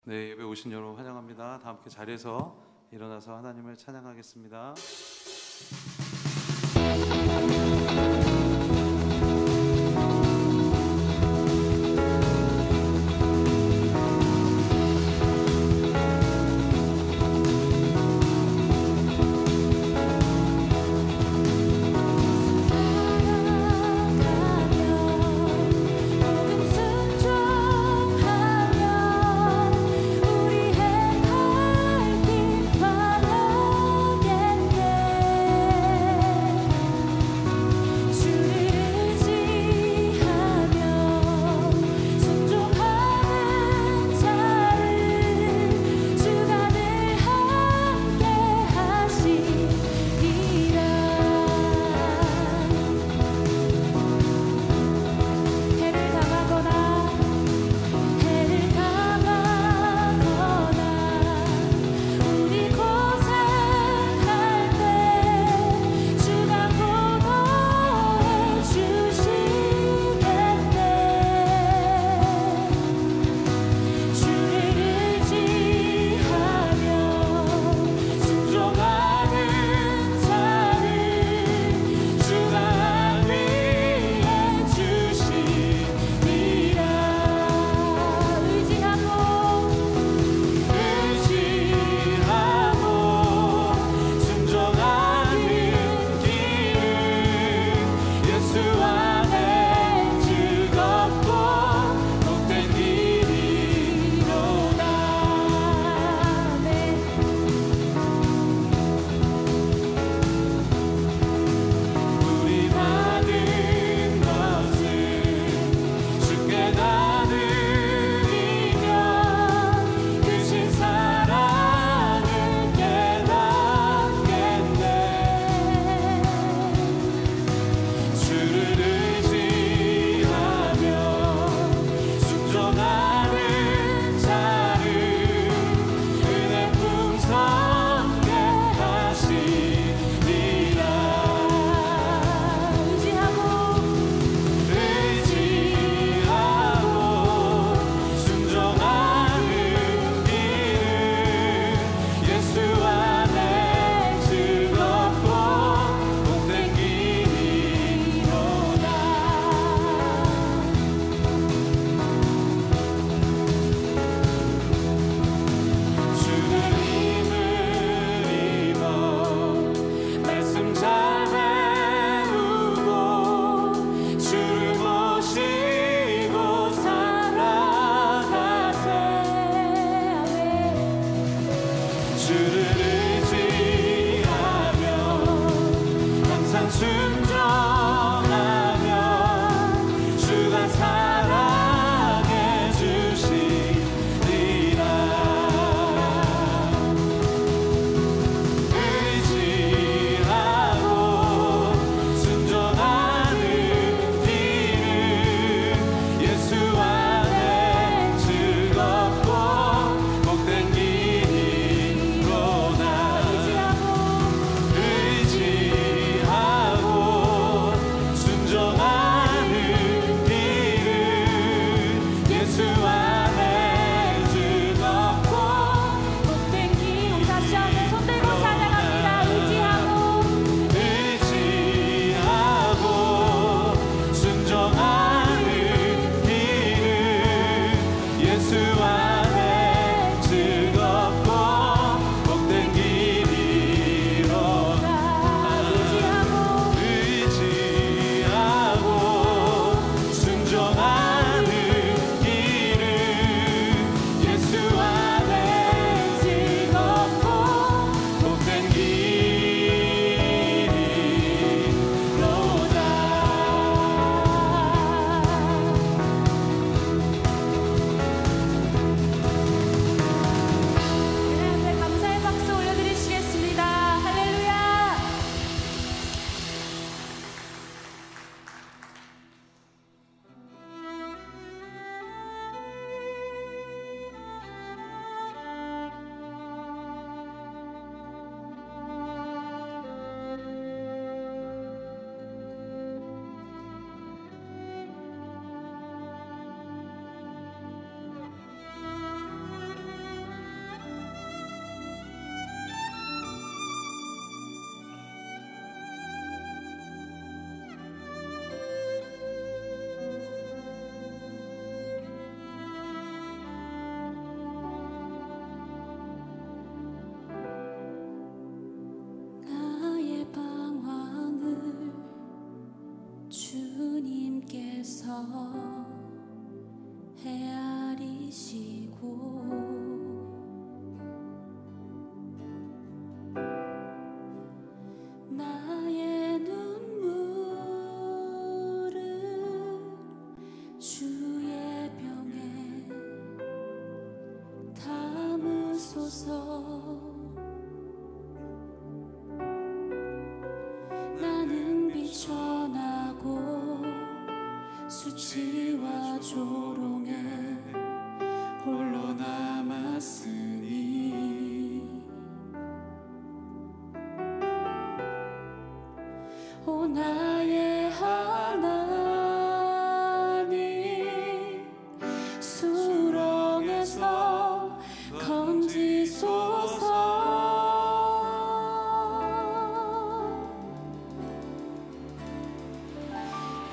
네, 예배 오신 여러분 환영합니다. 다 함께 자리에서 일어나서 하나님을 찬양하겠습니다. 우리의 밝힌 바라겠네. 보이소서. 나는 비천하고 수치와 조롱에 홀로 남았으니 오 나의 하나님 수렁에서 건지소서.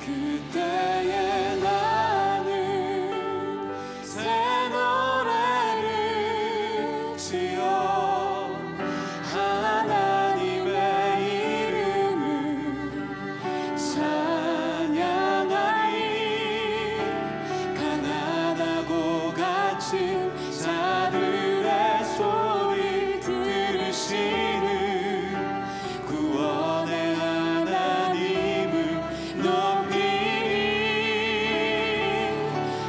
그때에 나는 새 노래를 지어 하나님의 이름을 찬양하리. 가난하고 갇힌 자들의 소리 들으시는 구원의 하나님을 높이리.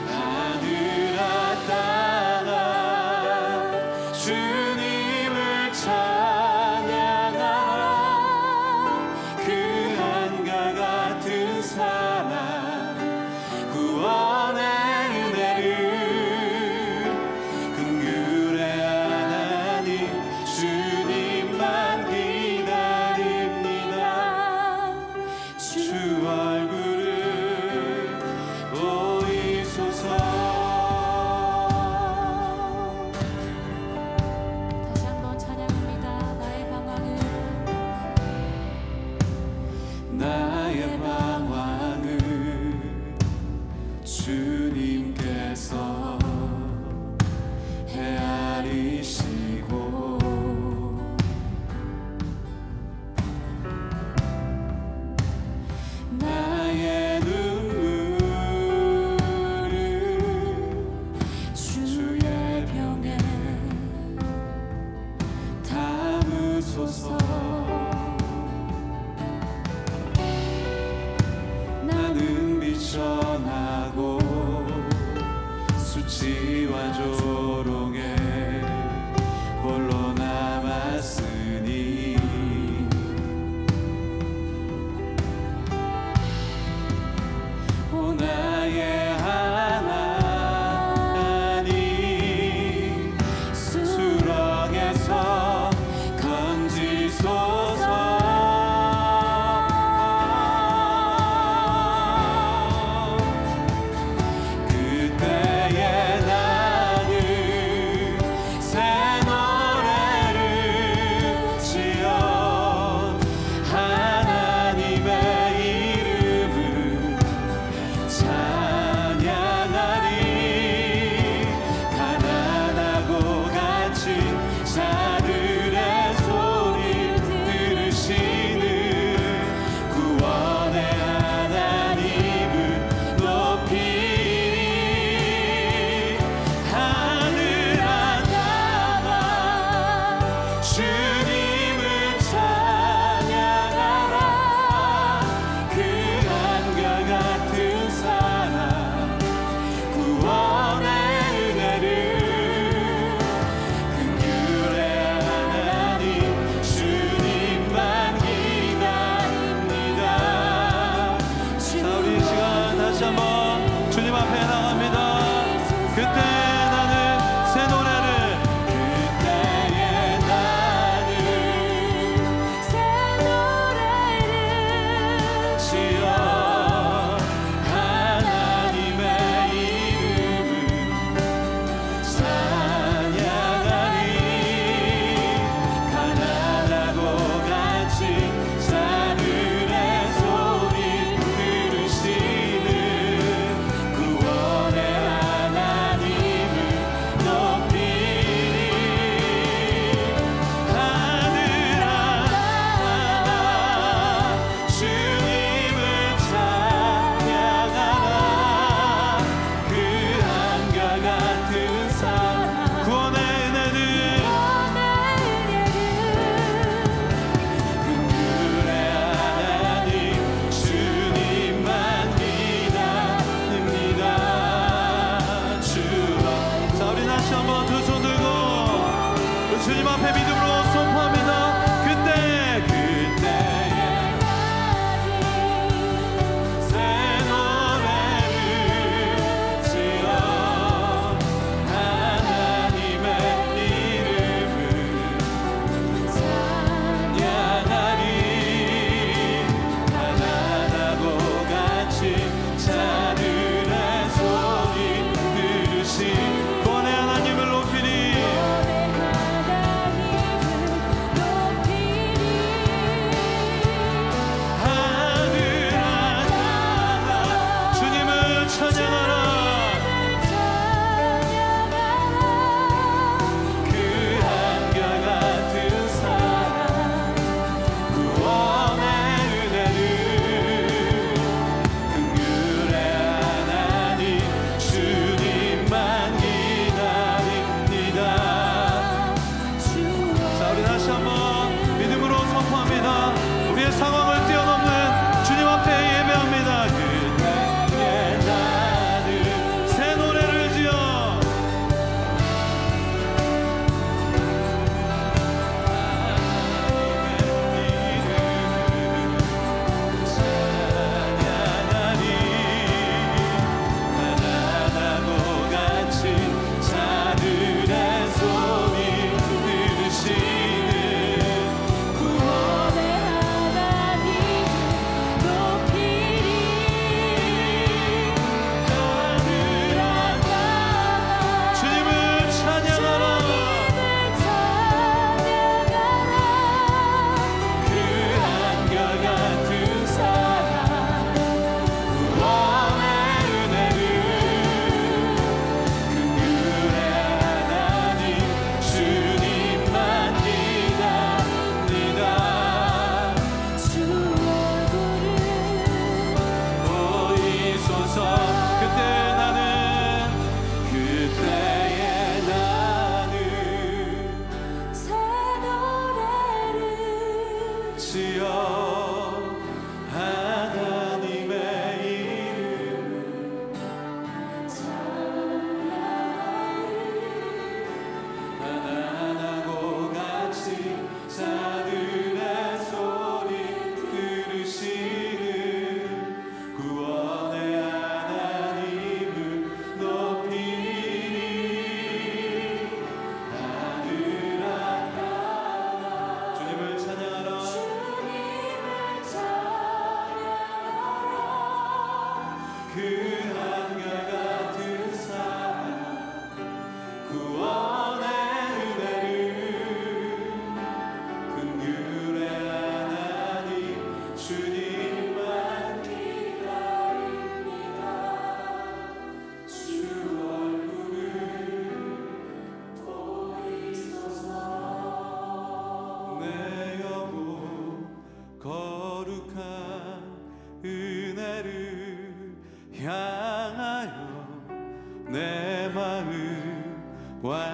하늘아 땅아 주님을 찬양하라. 그 한가 같은 사랑 구원의 은혜를 긍휼의 하나님 주님만 기다립니다. 주 얼굴을 보이소서.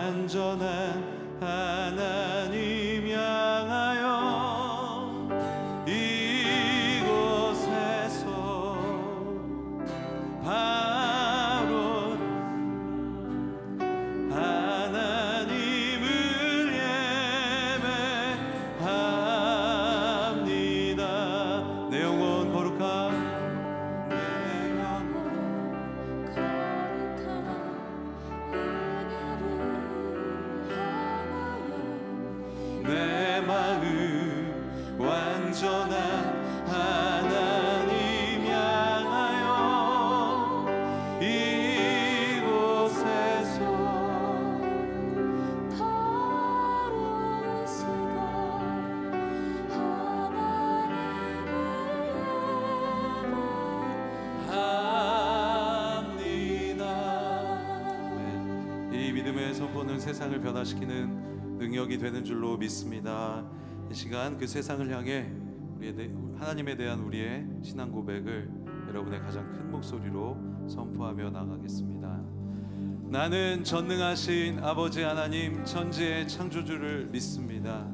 완전한 하나님 향하여 이곳에서 바로 하나님을 예배합니다. 내 영혼 거룩한 내 마음 완전한 하나님 향하여 이곳에서 다루는 시간 합니다. 이 믿음의 선포는 세상을 변화시키는 능력이 되는 줄로 믿습니다. 이 시간 그 세상을 향해 하나님에 대한 우리의 신앙 고백을 여러분의 가장 큰 목소리로 선포하며 나가겠습니다. 나는 전능하신 아버지 하나님 천지의 창조주를 믿습니다.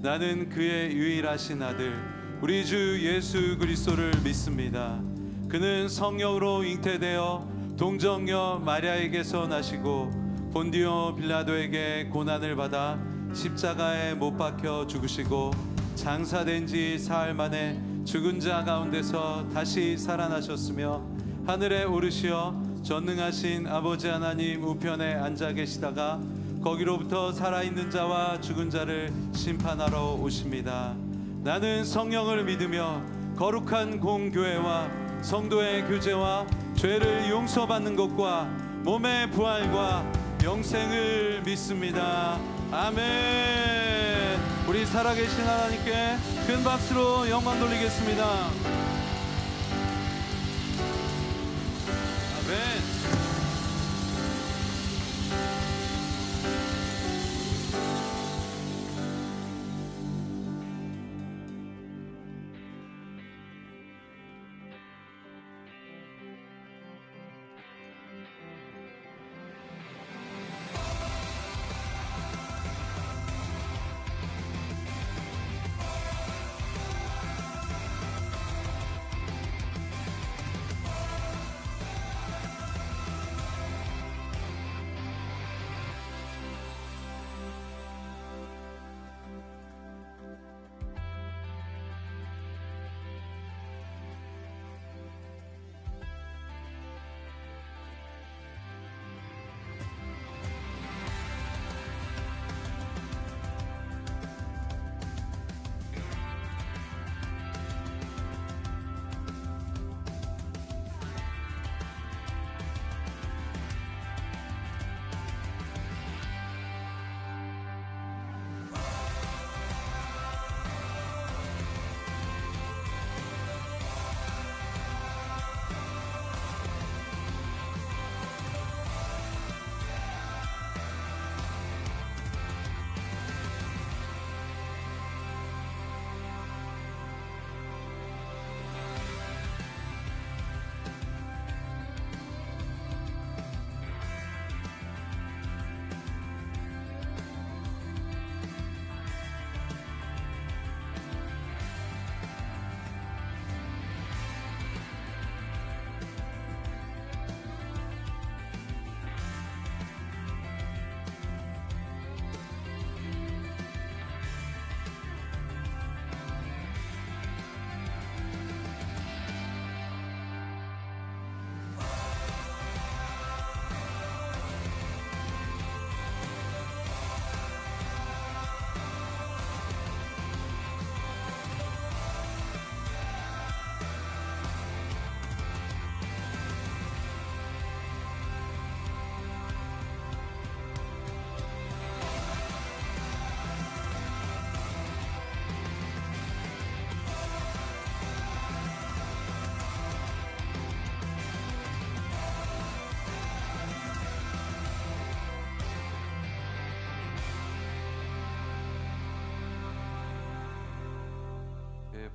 나는 그의 유일하신 아들 우리 주 예수 그리스도를 믿습니다. 그는 성령으로 잉태되어 동정녀 마리아에게서 나시고 본디오 빌라도에게 고난을 받아 십자가에 못 박혀 죽으시고 장사된 지 사흘 만에 죽은 자 가운데서 다시 살아나셨으며 하늘에 오르시어 전능하신 아버지 하나님 우편에 앉아 계시다가 거기로부터 살아있는 자와 죽은 자를 심판하러 오십니다. 나는 성령을 믿으며 거룩한 공교회와 성도의 교제와 죄를 용서받는 것과 몸의 부활과 영생을 믿습니다. 아멘. 우리 살아계신 하나님께 큰 박수로 영광 돌리겠습니다. 아멘.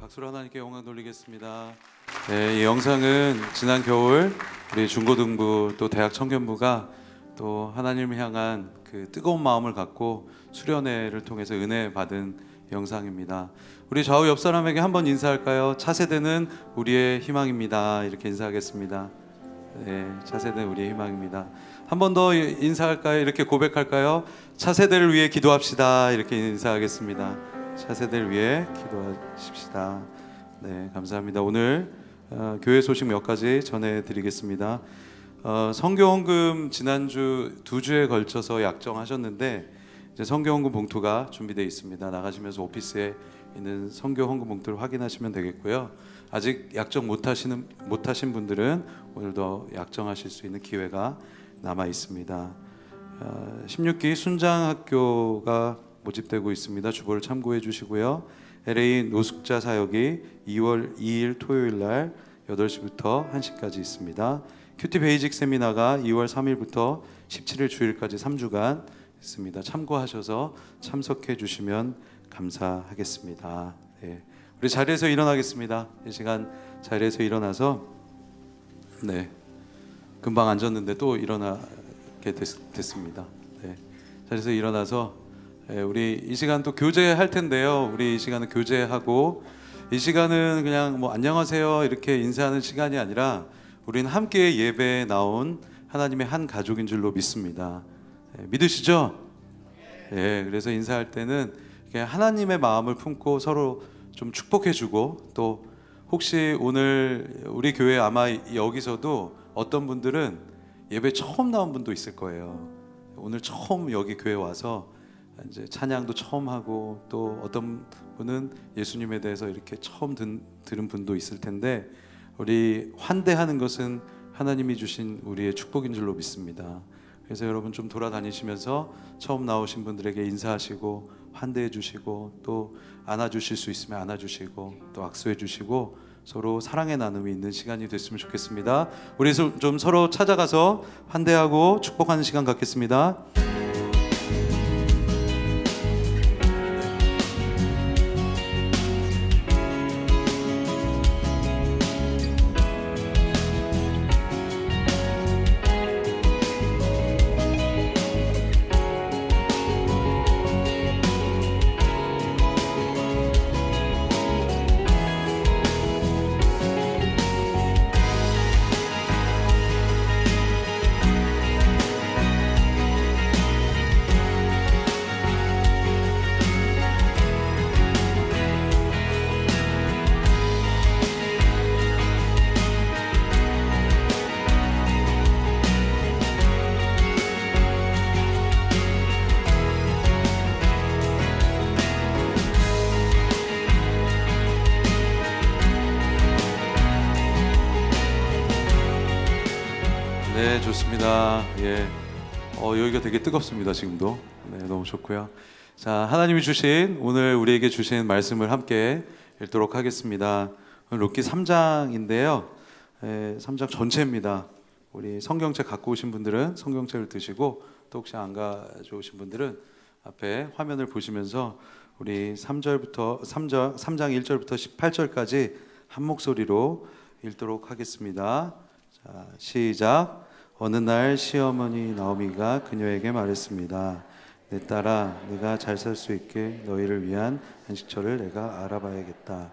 박수로 하나님께 영광 돌리겠습니다. 이 영상은 지난 겨울 우리 중고등부 또 대학 청년부가 또 하나님을 향한 그 뜨거운 마음을 갖고 수련회를 통해서 은혜 받은 영상입니다. 우리 좌우 옆 사람에게 한번 인사할까요? 차세대는 우리의 희망입니다. 이렇게 인사하겠습니다. 네, 차세대는 우리의 희망입니다. 한 번 더 인사할까요? 이렇게 고백할까요? 차세대를 위해 기도합시다. 이렇게 인사하겠습니다. 차세대를 위해 기도하십시다. 네, 감사합니다. 오늘 교회 소식 몇 가지 전해드리겠습니다. 성교헌금 지난주 2주에 걸쳐서 약정하셨는데 이제 성교헌금 봉투가 준비되어 있습니다. 나가시면서 오피스에 있는 성교헌금 봉투를 확인하시면 되겠고요. 아직 약정 못하신 분들은 오늘도 약정하실 수 있는 기회가 남아 있습니다. 16기 순장학교가 모집되고 있습니다. 주보를 참고해 주시고요. LA 노숙자 사역이 2월 2일 토요일 날 8시부터 1시까지 있습니다. 큐티 베이직 세미나가 2월 3일부터 17일 주일까지 3주간 있습니다. 참고하셔서 참석해 주시면 감사하겠습니다. 네. 우리 자리에서 일어나겠습니다. 이 시간 자리에서 일어나서 네. 금방 앉았는데 또 일어나게 됐습니다. 네. 자리에서 일어나서 우리 이 시간 또 교제할 텐데요. 우리 이 시간은 교제하고 이 시간은 그냥 뭐 안녕하세요 이렇게 인사하는 시간이 아니라 우리는 함께 예배에 나온 하나님의 한 가족인 줄로 믿습니다. 믿으시죠? 예, 그래서 인사할 때는 그냥 하나님의 마음을 품고 서로 좀 축복해주고 또 혹시 오늘 우리 교회 아마 여기서도 어떤 분들은 예배 처음 나온 분도 있을 거예요. 오늘 처음 여기 교회 와서 이제 찬양도 처음 하고 또 어떤 분은 예수님에 대해서 이렇게 처음 들은 분도 있을 텐데 우리 환대하는 것은 하나님이 주신 우리의 축복인 줄로 믿습니다. 그래서 여러분 좀 돌아다니시면서 처음 나오신 분들에게 인사하시고 환대해 주시고 또 안아주실 수 있으면 안아주시고 또 악수해 주시고 서로 사랑의 나눔이 있는 시간이 됐으면 좋겠습니다. 우리 좀 서로 찾아가서 환대하고 축복하는 시간 갖겠습니다. 네, 좋습니다. 예, 여기가 되게 뜨겁습니다. 지금도. 네, 너무 좋고요. 자, 하나님이 주신 오늘 우리에게 주신 말씀을 함께 읽도록 하겠습니다. 오늘 룻기 3장인데요. 3장 전체입니다. 우리 성경책 갖고 오신 분들은 성경책을 드시고 또 혹시 안 가져오신 분들은 앞에 화면을 보시면서 우리 3장 1절부터 18절까지 한 목소리로 읽도록 하겠습니다. 자, 시작. 어느 날 시어머니 나오미가 그녀에게 말했습니다. 내 딸아, 내가 잘 살 수 있게 너희를 위한 안식처를 내가 알아봐야겠다.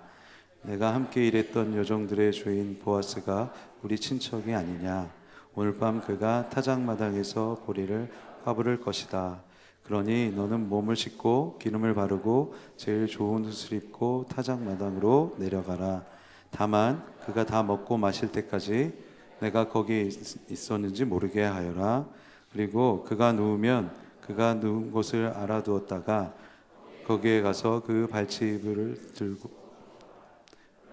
내가 함께 일했던 여종들의 주인 보아스가 우리 친척이 아니냐. 오늘 밤 그가 타작마당에서 보리를 까부를 것이다. 그러니 너는 몸을 씻고 기름을 바르고 제일 좋은 옷을 입고 타작마당으로 내려가라. 다만 그가 다 먹고 마실 때까지 내가 거기 있었는지 모르게 하여라. 그리고 그가 누우면 그가 누운 곳을 알아두었다가 거기에 가서 그 발치이불을 들고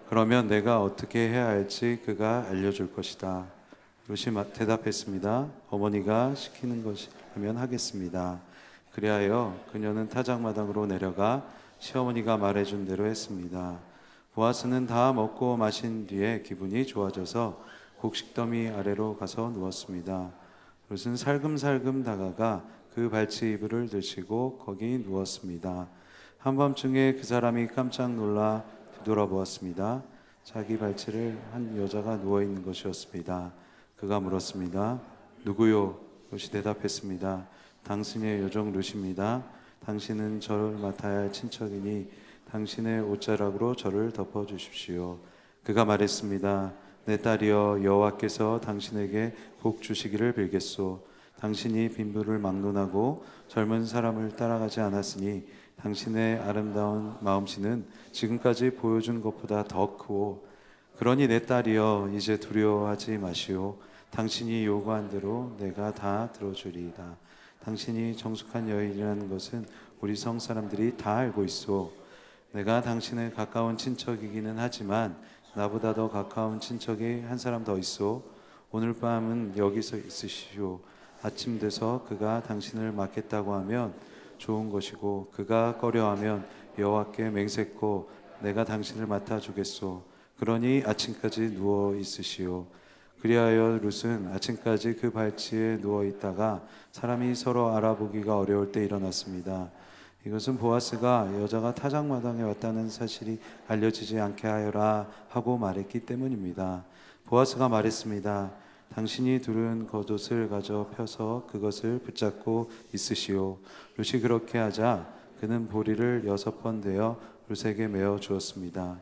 그러면 내가 어떻게 해야 할지 그가 알려줄 것이다. 룻이 대답했습니다. 어머니가 시키는 것이라면 하겠습니다. 그리하여 그녀는 타작마당으로 내려가 시어머니가 말해준 대로 했습니다. 보아스는 다 먹고 마신 뒤에 기분이 좋아져서 곡식더미 아래로 가서 누웠습니다. 룻은 살금살금 다가가 그 발치이불을 들치고 거기 누웠습니다. 한밤중에 그 사람이 깜짝 놀라 뒤돌아보았습니다. 자기 발치를 한 여자가 누워있는 것이었습니다. 그가 물었습니다. 누구요? 롯이 대답했습니다. 당신의 요정 롯입니다. 당신은 저를 맡아야 할 친척이니 당신의 옷자락으로 저를 덮어주십시오. 그가 말했습니다. 내 딸이여, 여호와께서 당신에게 복 주시기를 빌겠소. 당신이 빈부를 막론하고 젊은 사람을 따라가지 않았으니 당신의 아름다운 마음씨는 지금까지 보여준 것보다 더 크고, 그러니 내 딸이여, 이제 두려워하지 마시오. 당신이 요구한 대로 내가 다 들어주리이다. 당신이 정숙한 여인이라는 것은 우리 성 사람들이 다 알고 있소. 내가 당신의 가까운 친척이기는 하지만 나보다 더 가까운 친척이 한 사람 더 있소. 오늘 밤은 여기서 있으시오. 아침 돼서 그가 당신을 맡겠다고 하면 좋은 것이고, 그가 꺼려하면 여호와께 맹세코 내가 당신을 맡아주겠소. 그러니 아침까지 누워 있으시오. 그리하여 룻은 아침까지 그 발치에 누워 있다가 사람이 서로 알아보기가 어려울 때 일어났습니다. 이것은 보아스가 여자가 타작마당에 왔다는 사실이 알려지지 않게 하여라 하고 말했기 때문입니다. 보아스가 말했습니다. 당신이 두른 겉옷을 가져 펴서 그것을 붙잡고 있으시오. 룻이 그렇게 하자 그는 보리를 6번 대어 룻에게 메어 주었습니다.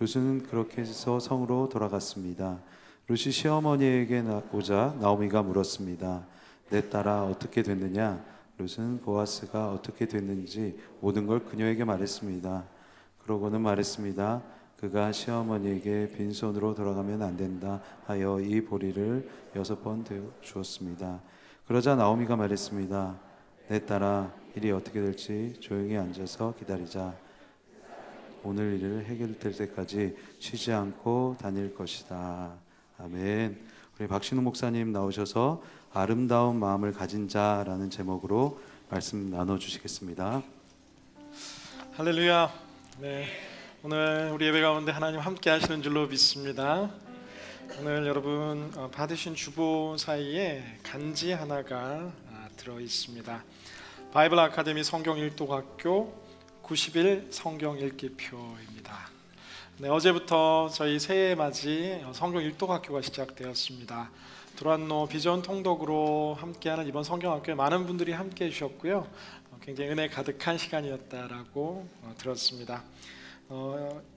룻은 그렇게 해서 성으로 돌아갔습니다. 룻이 시어머니에게 오자 나오미가 물었습니다. 내 딸아, 어떻게 됐느냐? 룻은 보아스가 어떻게 됐는지 모든 걸 그녀에게 말했습니다. 그러고는 말했습니다. 그가 시어머니에게 빈손으로 돌아가면 안 된다 하여 이 보리를 6번 대어 주었습니다. 그러자 나오미가 말했습니다. 내 딸아, 일이 어떻게 될지 조용히 앉아서 기다리자. 오늘 일을 해결될 때까지 쉬지 않고 다닐 것이다. 아멘. 우리 박신우 목사님 나오셔서 아름다운 마음을 가진 자라는 제목으로 말씀 나눠주시겠습니다. 할렐루야. 네, 오늘 우리 예배 가운데 하나님 함께 하시는 줄로 믿습니다. 오늘 여러분 받으신 주보 사이에 간지 하나가 들어 있습니다. 바이블 아카데미 성경 일독학교 90일 성경 읽기표입니다. 네, 어제부터 저희 새해 맞이 성경 일독학교가 시작되었습니다. 두란노 비전 통독으로 함께하는 이번 성경학교에 많은 분들이 함께해 주셨고요. 굉장히 은혜 가득한 시간이었다라고 들었습니다.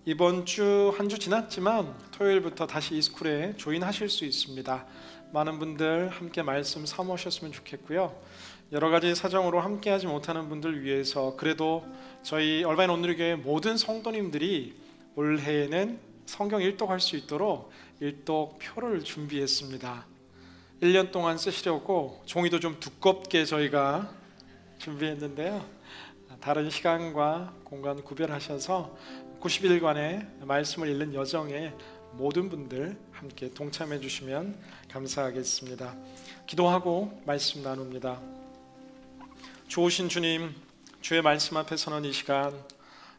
이번 주 한 주 지났지만 토요일부터 다시 이 스쿨에 조인하실 수 있습니다. 많은 분들 함께 말씀 삼으셨으면 좋겠고요. 여러 가지 사정으로 함께하지 못하는 분들 위해서 그래도 저희 얼바인 온누리교회 모든 성도님들이 올해에는 성경 일독할 수 있도록 일독표를 준비했습니다. 1년 동안 쓰시려고 종이도 좀 두껍게 저희가 준비했는데요. 다른 시간과 공간 구별하셔서 90일간의 말씀을 읽는 여정에 모든 분들 함께 동참해 주시면 감사하겠습니다. 기도하고 말씀 나눕니다. 좋으신 주님, 주의 말씀 앞에 서는 이 시간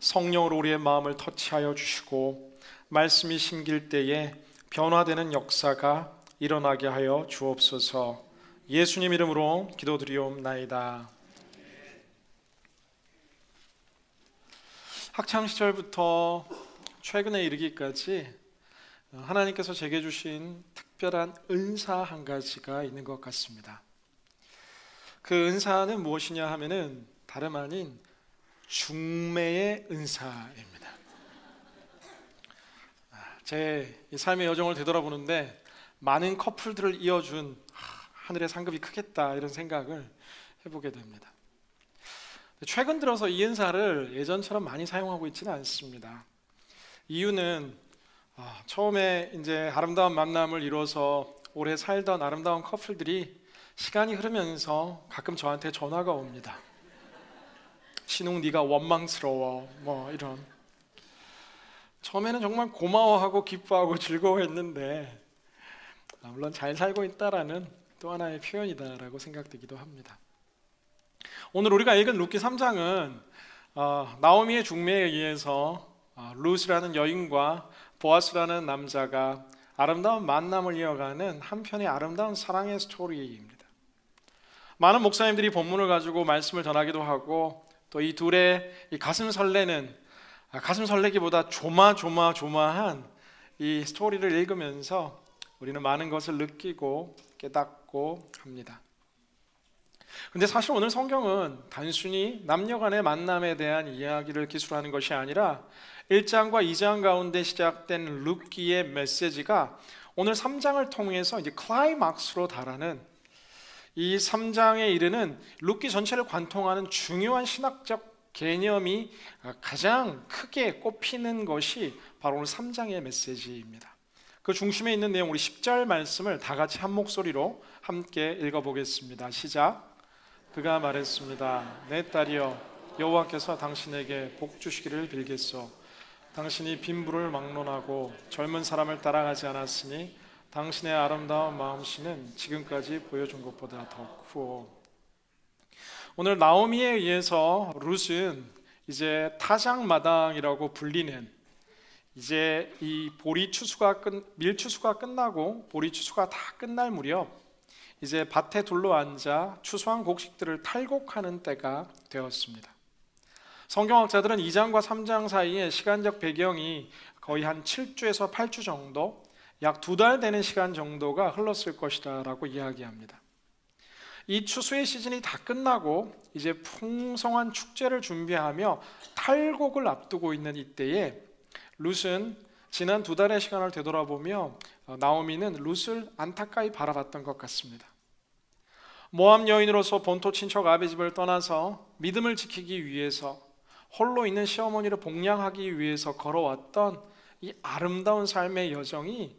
성령으로 우리의 마음을 터치하여 주시고 말씀이 심길 때에 변화되는 역사가 일어나게 하여 주옵소서. 예수님 이름으로 기도드리옵나이다. 학창시절부터 최근에 이르기까지 하나님께서 제게 주신 특별한 은사 한 가지가 있는 것 같습니다. 그 은사는 무엇이냐 하면은 다름 아닌 중매의 은사입니다. 제 삶의 여정을 되돌아보는데 많은 커플들을 이어준 하늘의 상급이 크겠다 이런 생각을 해보게 됩니다. 최근 들어서 이 은사를 예전처럼 많이 사용하고 있지는 않습니다. 이유는 처음에 이제 아름다운 만남을 이뤄서 오래 살던 아름다운 커플들이 시간이 흐르면서 가끔 저한테 전화가 옵니다. 신웅 네가 원망스러워 뭐 이런. 처음에는 정말 고마워하고 기뻐하고 즐거워했는데 물론 잘 살고 있다라는 또 하나의 표현이다라고 생각되기도 합니다. 오늘 우리가 읽은 룻기 3장은 나오미의 중매에 의해서 룻이라는 여인과 보아스라는 남자가 아름다운 만남을 이어가는 한편의 아름다운 사랑의 스토리입니다. 많은 목사님들이 본문을 가지고 말씀을 전하기도 하고 또 이 둘의 이 가슴 설레기보다 조마조마한 이 스토리를 읽으면서 우리는 많은 것을 느끼고 깨닫고 합니다. 근데 사실 오늘 성경은 단순히 남녀 간의 만남에 대한 이야기를 기술하는 것이 아니라 1장과 2장 가운데 시작된 룻기의 메시지가 오늘 3장을 통해서 이제 클라이막스로 달하는, 이 3장에 이르는 룻기 전체를 관통하는 중요한 신학적 개념이 가장 크게 꼽히는 것이 바로 오늘 3장의 메시지입니다. 그 중심에 있는 내용, 우리 10절 말씀을 다 같이 한 목소리로 함께 읽어보겠습니다. 시작. 그가 말했습니다. 내 딸이여, 여호와께서 당신에게 복 주시기를 빌겠소. 당신이 빈부를 막론하고 젊은 사람을 따라가지 않았으니 당신의 아름다운 마음씨는 지금까지 보여준 것보다 더 크오. 오늘 나오미에 의해서 룻은 이제 타작마당이라고 불리는, 이제 이 밀추수가 끝나고 보리 추수가 다 끝날 무렵 이제 밭에 둘러앉아 추수한 곡식들을 탈곡하는 때가 되었습니다. 성경학자들은 2장과 3장 사이에 시간적 배경이 거의 한 7주에서 8주 정도, 약 2달 되는 시간 정도가 흘렀을 것이다 라고 이야기합니다. 이 추수의 시즌이 다 끝나고 이제 풍성한 축제를 준비하며 탈곡을 앞두고 있는 이때에 룻은 지난 2달의 시간을 되돌아보며 나오미는 룻을 안타까이 바라봤던 것 같습니다. 모압 여인으로서 본토 친척 아비집을 떠나서 믿음을 지키기 위해서 홀로 있는 시어머니를 복양하기 위해서 걸어왔던 이 아름다운 삶의 여정이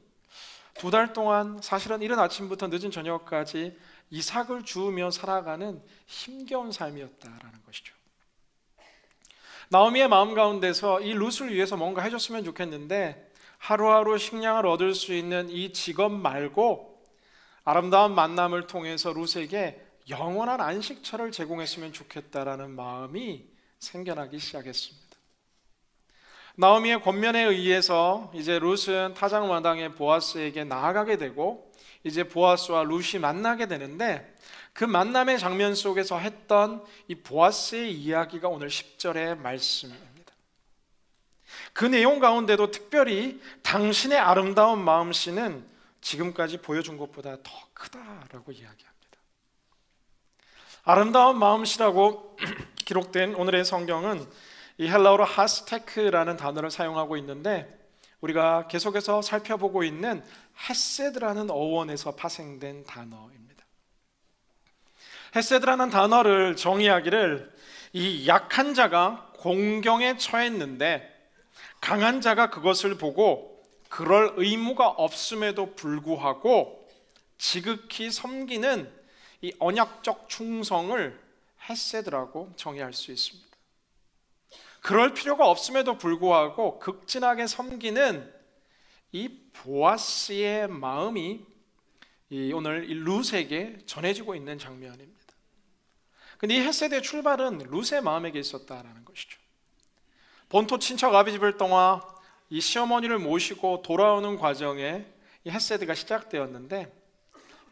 2달 동안 사실은 이른 아침부터 늦은 저녁까지 이삭을 주우며 살아가는 힘겨운 삶이었다라는 것이죠. 나오미의 마음 가운데서 이 룻을 위해서 뭔가 해줬으면 좋겠는데, 하루하루 식량을 얻을 수 있는 이 직업 말고 아름다운 만남을 통해서 룻에게 영원한 안식처를 제공했으면 좋겠다라는 마음이 생겨나기 시작했습니다. 나오미의 권면에 의해서 이제 룻은 타작마당의 보아스에게 나아가게 되고 이제 보아스와 룻이 만나게 되는데, 그 만남의 장면 속에서 했던 이 보아스의 이야기가 오늘 10절의 말씀입니다. 그 내용 가운데도 특별히 당신의 아름다운 마음씨는 지금까지 보여준 것보다 더 크다라고 이야기합니다. 아름다운 마음씨라고 기록된 오늘의 성경은 이 헬라어로 하스테크라는 단어를 사용하고 있는데, 우리가 계속해서 살펴보고 있는 헤세드라는 어원에서 파생된 단어입니다. 헤세드라는 단어를 정의하기를, 이 약한 자가 공경에 처했는데 강한 자가 그것을 보고 그럴 의무가 없음에도 불구하고 지극히 섬기는 이 언약적 충성을 헤세드라고 정의할 수 있습니다. 그럴 필요가 없음에도 불구하고 극진하게 섬기는 이 보아스의 마음이 오늘 이 룻에게 전해지고 있는 장면입니다. 근데 이 헤세드의 출발은 룻의 마음에게 있었다라는 것이죠. 본토 친척 아비집을 떠나 이 시어머니를 모시고 돌아오는 과정에 이 헤세드가 시작되었는데,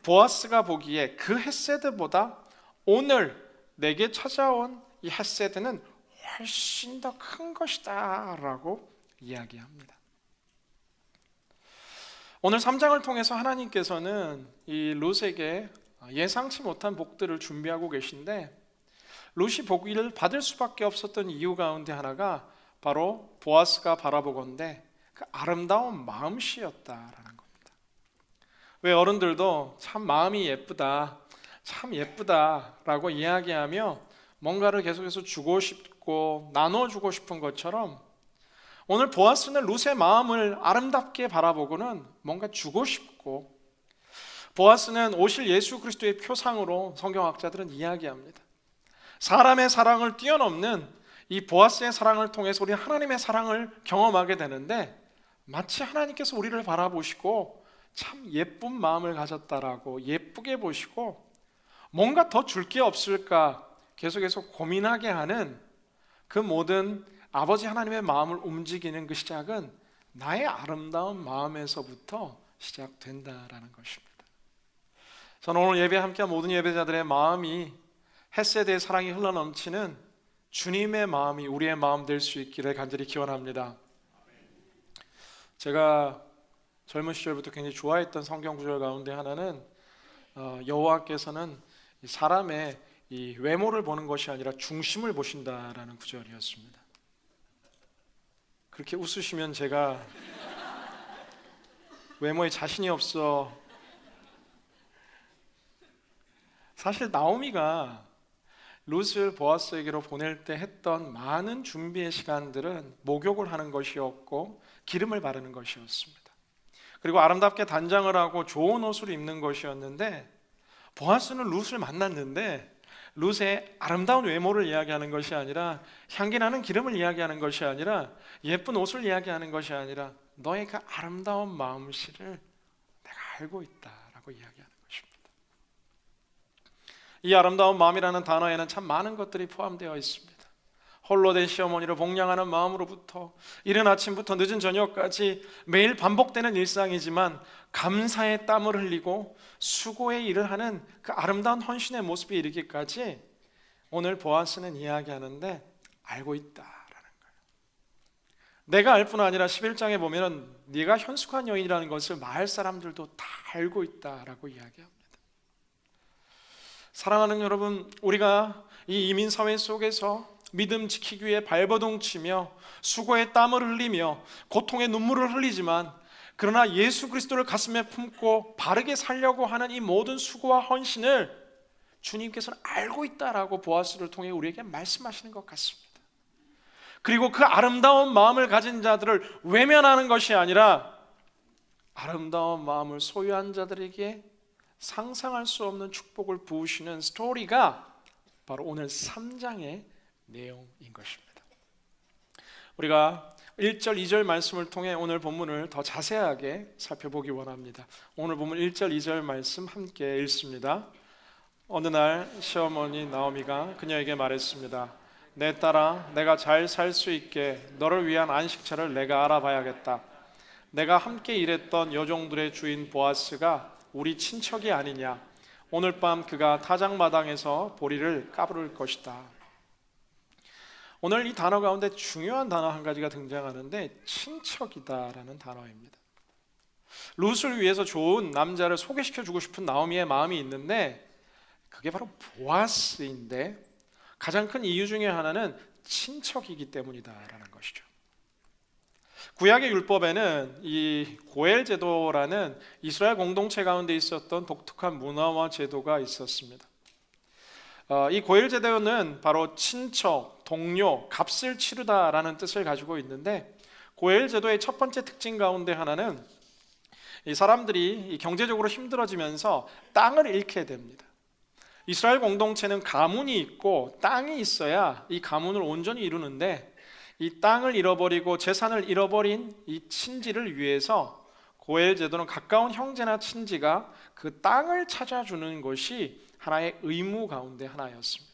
보아스가 보기에 그 헤세드보다 오늘 내게 찾아온 이 헤세드는 훨씬 더 큰 것이다 라고 이야기합니다. 오늘 3장을 통해서 하나님께서는 이 룻에게 예상치 못한 복들을 준비하고 계신데, 룻이 복을 받을 수밖에 없었던 이유 가운데 하나가 바로 보아스가 바라보건대 그 아름다운 마음씨였다라는 겁니다. 왜 어른들도 참 마음이 예쁘다, 참 예쁘다라고 이야기하며 뭔가를 계속해서 주고 싶고 나눠주고 싶은 것처럼, 오늘 보아스는 룻의 마음을 아름답게 바라보고는 뭔가 주고 싶고, 보아스는 오실 예수 그리스도의 표상으로 성경학자들은 이야기합니다. 사람의 사랑을 뛰어넘는 이 보아스의 사랑을 통해서 우리 하나님의 사랑을 경험하게 되는데, 마치 하나님께서 우리를 바라보시고 참 예쁜 마음을 가졌다라고 예쁘게 보시고 뭔가 더 줄 게 없을까 계속해서 고민하게 하는 그 모든 아버지 하나님의 마음을 움직이는 그 시작은 나의 아름다운 마음에서부터 시작된다라는 것입니다. 저는 오늘 예배 함께한 모든 예배자들의 마음이 헤세드의 사랑이 흘러넘치는 주님의 마음이 우리의 마음 될 수 있기를 간절히 기원합니다. 제가 젊은 시절부터 굉장히 좋아했던 성경 구절 가운데 하나는 여호와께서는 사람의 이 외모를 보는 것이 아니라 중심을 보신다라는 구절이었습니다. 그렇게 웃으시면 제가 외모에 자신이 없어. 사실 나오미가 룻을 보아스에게로 보낼 때 했던 많은 준비의 시간들은 목욕을 하는 것이었고 기름을 바르는 것이었습니다. 그리고 아름답게 단장을 하고 좋은 옷을 입는 것이었는데, 보아스는 룻을 만났는데 룻의 아름다운 외모를 이야기하는 것이 아니라, 향기나는 기름을 이야기하는 것이 아니라, 예쁜 옷을 이야기하는 것이 아니라 너의 그 아름다운 마음씨를 내가 알고 있다라고 이야기하는 것입니다. 이 아름다운 마음이라는 단어에는 참 많은 것들이 포함되어 있습니다. 홀로 된 시어머니를 복양하는 마음으로부터 이른 아침부터 늦은 저녁까지 매일 반복되는 일상이지만 감사의 땀을 흘리고 수고의 일을 하는 그 아름다운 헌신의 모습에 이르기까지 오늘 보아스는 이야기하는데 알고 있다라는 거예요. 내가 알 뿐 아니라 11장에 보면 네가 현숙한 여인이라는 것을 마을 사람들도 다 알고 있다라고 이야기합니다. 사랑하는 여러분, 우리가 이 이민사회 속에서 믿음 지키기 위해 발버둥치며 수고의 땀을 흘리며 고통의 눈물을 흘리지만, 그러나 예수 그리스도를 가슴에 품고 바르게 살려고 하는 이 모든 수고와 헌신을 주님께서는 알고 있다라고 보아스를 통해 우리에게 말씀하시는 것 같습니다. 그리고 그 아름다운 마음을 가진 자들을 외면하는 것이 아니라 아름다운 마음을 소유한 자들에게 상상할 수 없는 축복을 부으시는 스토리가 바로 오늘 3장의 내용인 것입니다. 우리가 1절, 2절 말씀을 통해 오늘 본문을 더 자세하게 살펴보기 원합니다. 오늘 본문 1절, 2절 말씀 함께 읽습니다. 어느 날 시어머니 나오미가 그녀에게 말했습니다. 내 딸아, 내가 잘 살 수 있게 너를 위한 안식처를 내가 알아봐야겠다. 내가 함께 일했던 여종들의 주인 보아스가 우리 친척이 아니냐. 오늘 밤 그가 타작마당에서 보리를 까부를 것이다. 오늘 이 단어 가운데 중요한 단어 한 가지가 등장하는데 친척이다라는 단어입니다. 룻을 위해서 좋은 남자를 소개시켜주고 싶은 나오미의 마음이 있는데 그게 바로 보아스인데, 가장 큰 이유 중에 하나는 친척이기 때문이다라는 것이죠. 구약의 율법에는 이 고엘 제도라는 이스라엘 공동체 가운데 있었던 독특한 문화와 제도가 있었습니다. 이 고엘 제도는 바로 친척, 동료, 값을 치르다라는 뜻을 가지고 있는데, 고엘 제도의 첫 번째 특징 가운데 하나는 이 사람들이 경제적으로 힘들어지면서 땅을 잃게 됩니다. 이스라엘 공동체는 가문이 있고 땅이 있어야 이 가문을 온전히 이루는데, 이 땅을 잃어버리고 재산을 잃어버린 이 친지를 위해서 고엘 제도는 가까운 형제나 친지가 그 땅을 찾아주는 것이 하나의 의무 가운데 하나였습니다.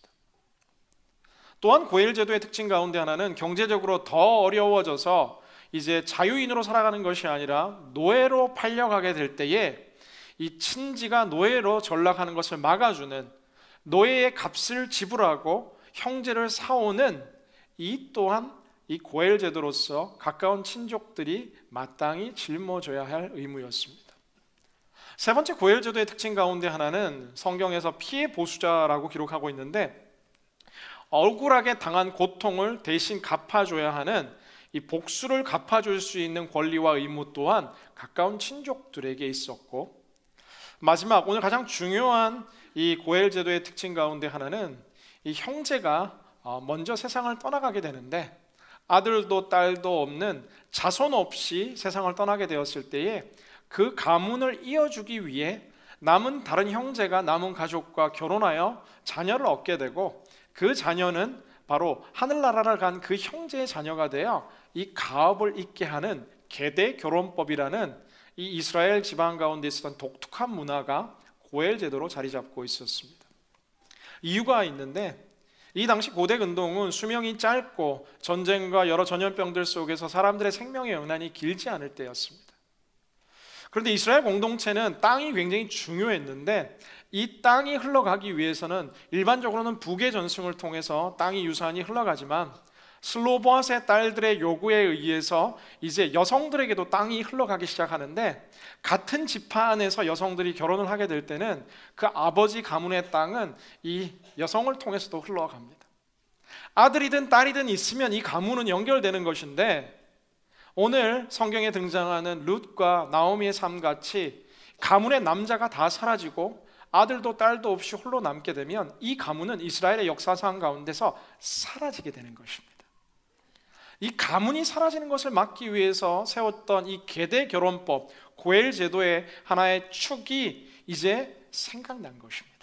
또한 고엘 제도의 특징 가운데 하나는 경제적으로 더 어려워져서 이제 자유인으로 살아가는 것이 아니라 노예로 팔려가게 될 때에 이 친지가 노예로 전락하는 것을 막아주는, 노예의 값을 지불하고 형제를 사오는, 이 또한 이 고엘 제도로서 가까운 친족들이 마땅히 짊어져야 할 의무였습니다. 세 번째 고엘 제도의 특징 가운데 하나는 성경에서 피해 보수자라고 기록하고 있는데, 억울하게 당한 고통을 대신 갚아줘야 하는 이 복수를 갚아줄 수 있는 권리와 의무 또한 가까운 친족들에게 있었고, 마지막 오늘 가장 중요한 이 고엘 제도의 특징 가운데 하나는 이 형제가 먼저 세상을 떠나가게 되는데, 아들도 딸도 없는 자손 없이 세상을 떠나게 되었을 때에 그 가문을 이어주기 위해 남은 다른 형제가 남은 가족과 결혼하여 자녀를 얻게 되고, 그 자녀는 바로 하늘나라를 간 그 형제의 자녀가 되어 이 가업을 잇게 하는 계대 결혼법이라는 이 이스라엘 지방 가운데 있었던 독특한 문화가 고엘 제도로 자리 잡고 있었습니다. 이유가 있는데, 이 당시 고대 근동은 수명이 짧고 전쟁과 여러 전염병들 속에서 사람들의 생명의 연한이 길지 않을 때였습니다. 그런데 이스라엘 공동체는 땅이 굉장히 중요했는데, 이 땅이 흘러가기 위해서는 일반적으로는 부계 전승을 통해서 땅이 유산이 흘러가지만, 슬로보아스의 딸들의 요구에 의해서 이제 여성들에게도 땅이 흘러가기 시작하는데, 같은 지파 안에서 여성들이 결혼을 하게 될 때는 그 아버지 가문의 땅은 이 여성을 통해서도 흘러갑니다. 아들이든 딸이든 있으면 이 가문은 연결되는 것인데, 오늘 성경에 등장하는 룻과 나오미의 삶같이 가문의 남자가 다 사라지고 아들도 딸도 없이 홀로 남게 되면 이 가문은 이스라엘의 역사상 가운데서 사라지게 되는 것입니다. 이 가문이 사라지는 것을 막기 위해서 세웠던 이 계대 결혼법, 고엘 제도의 하나의 축이 이제 생각난 것입니다.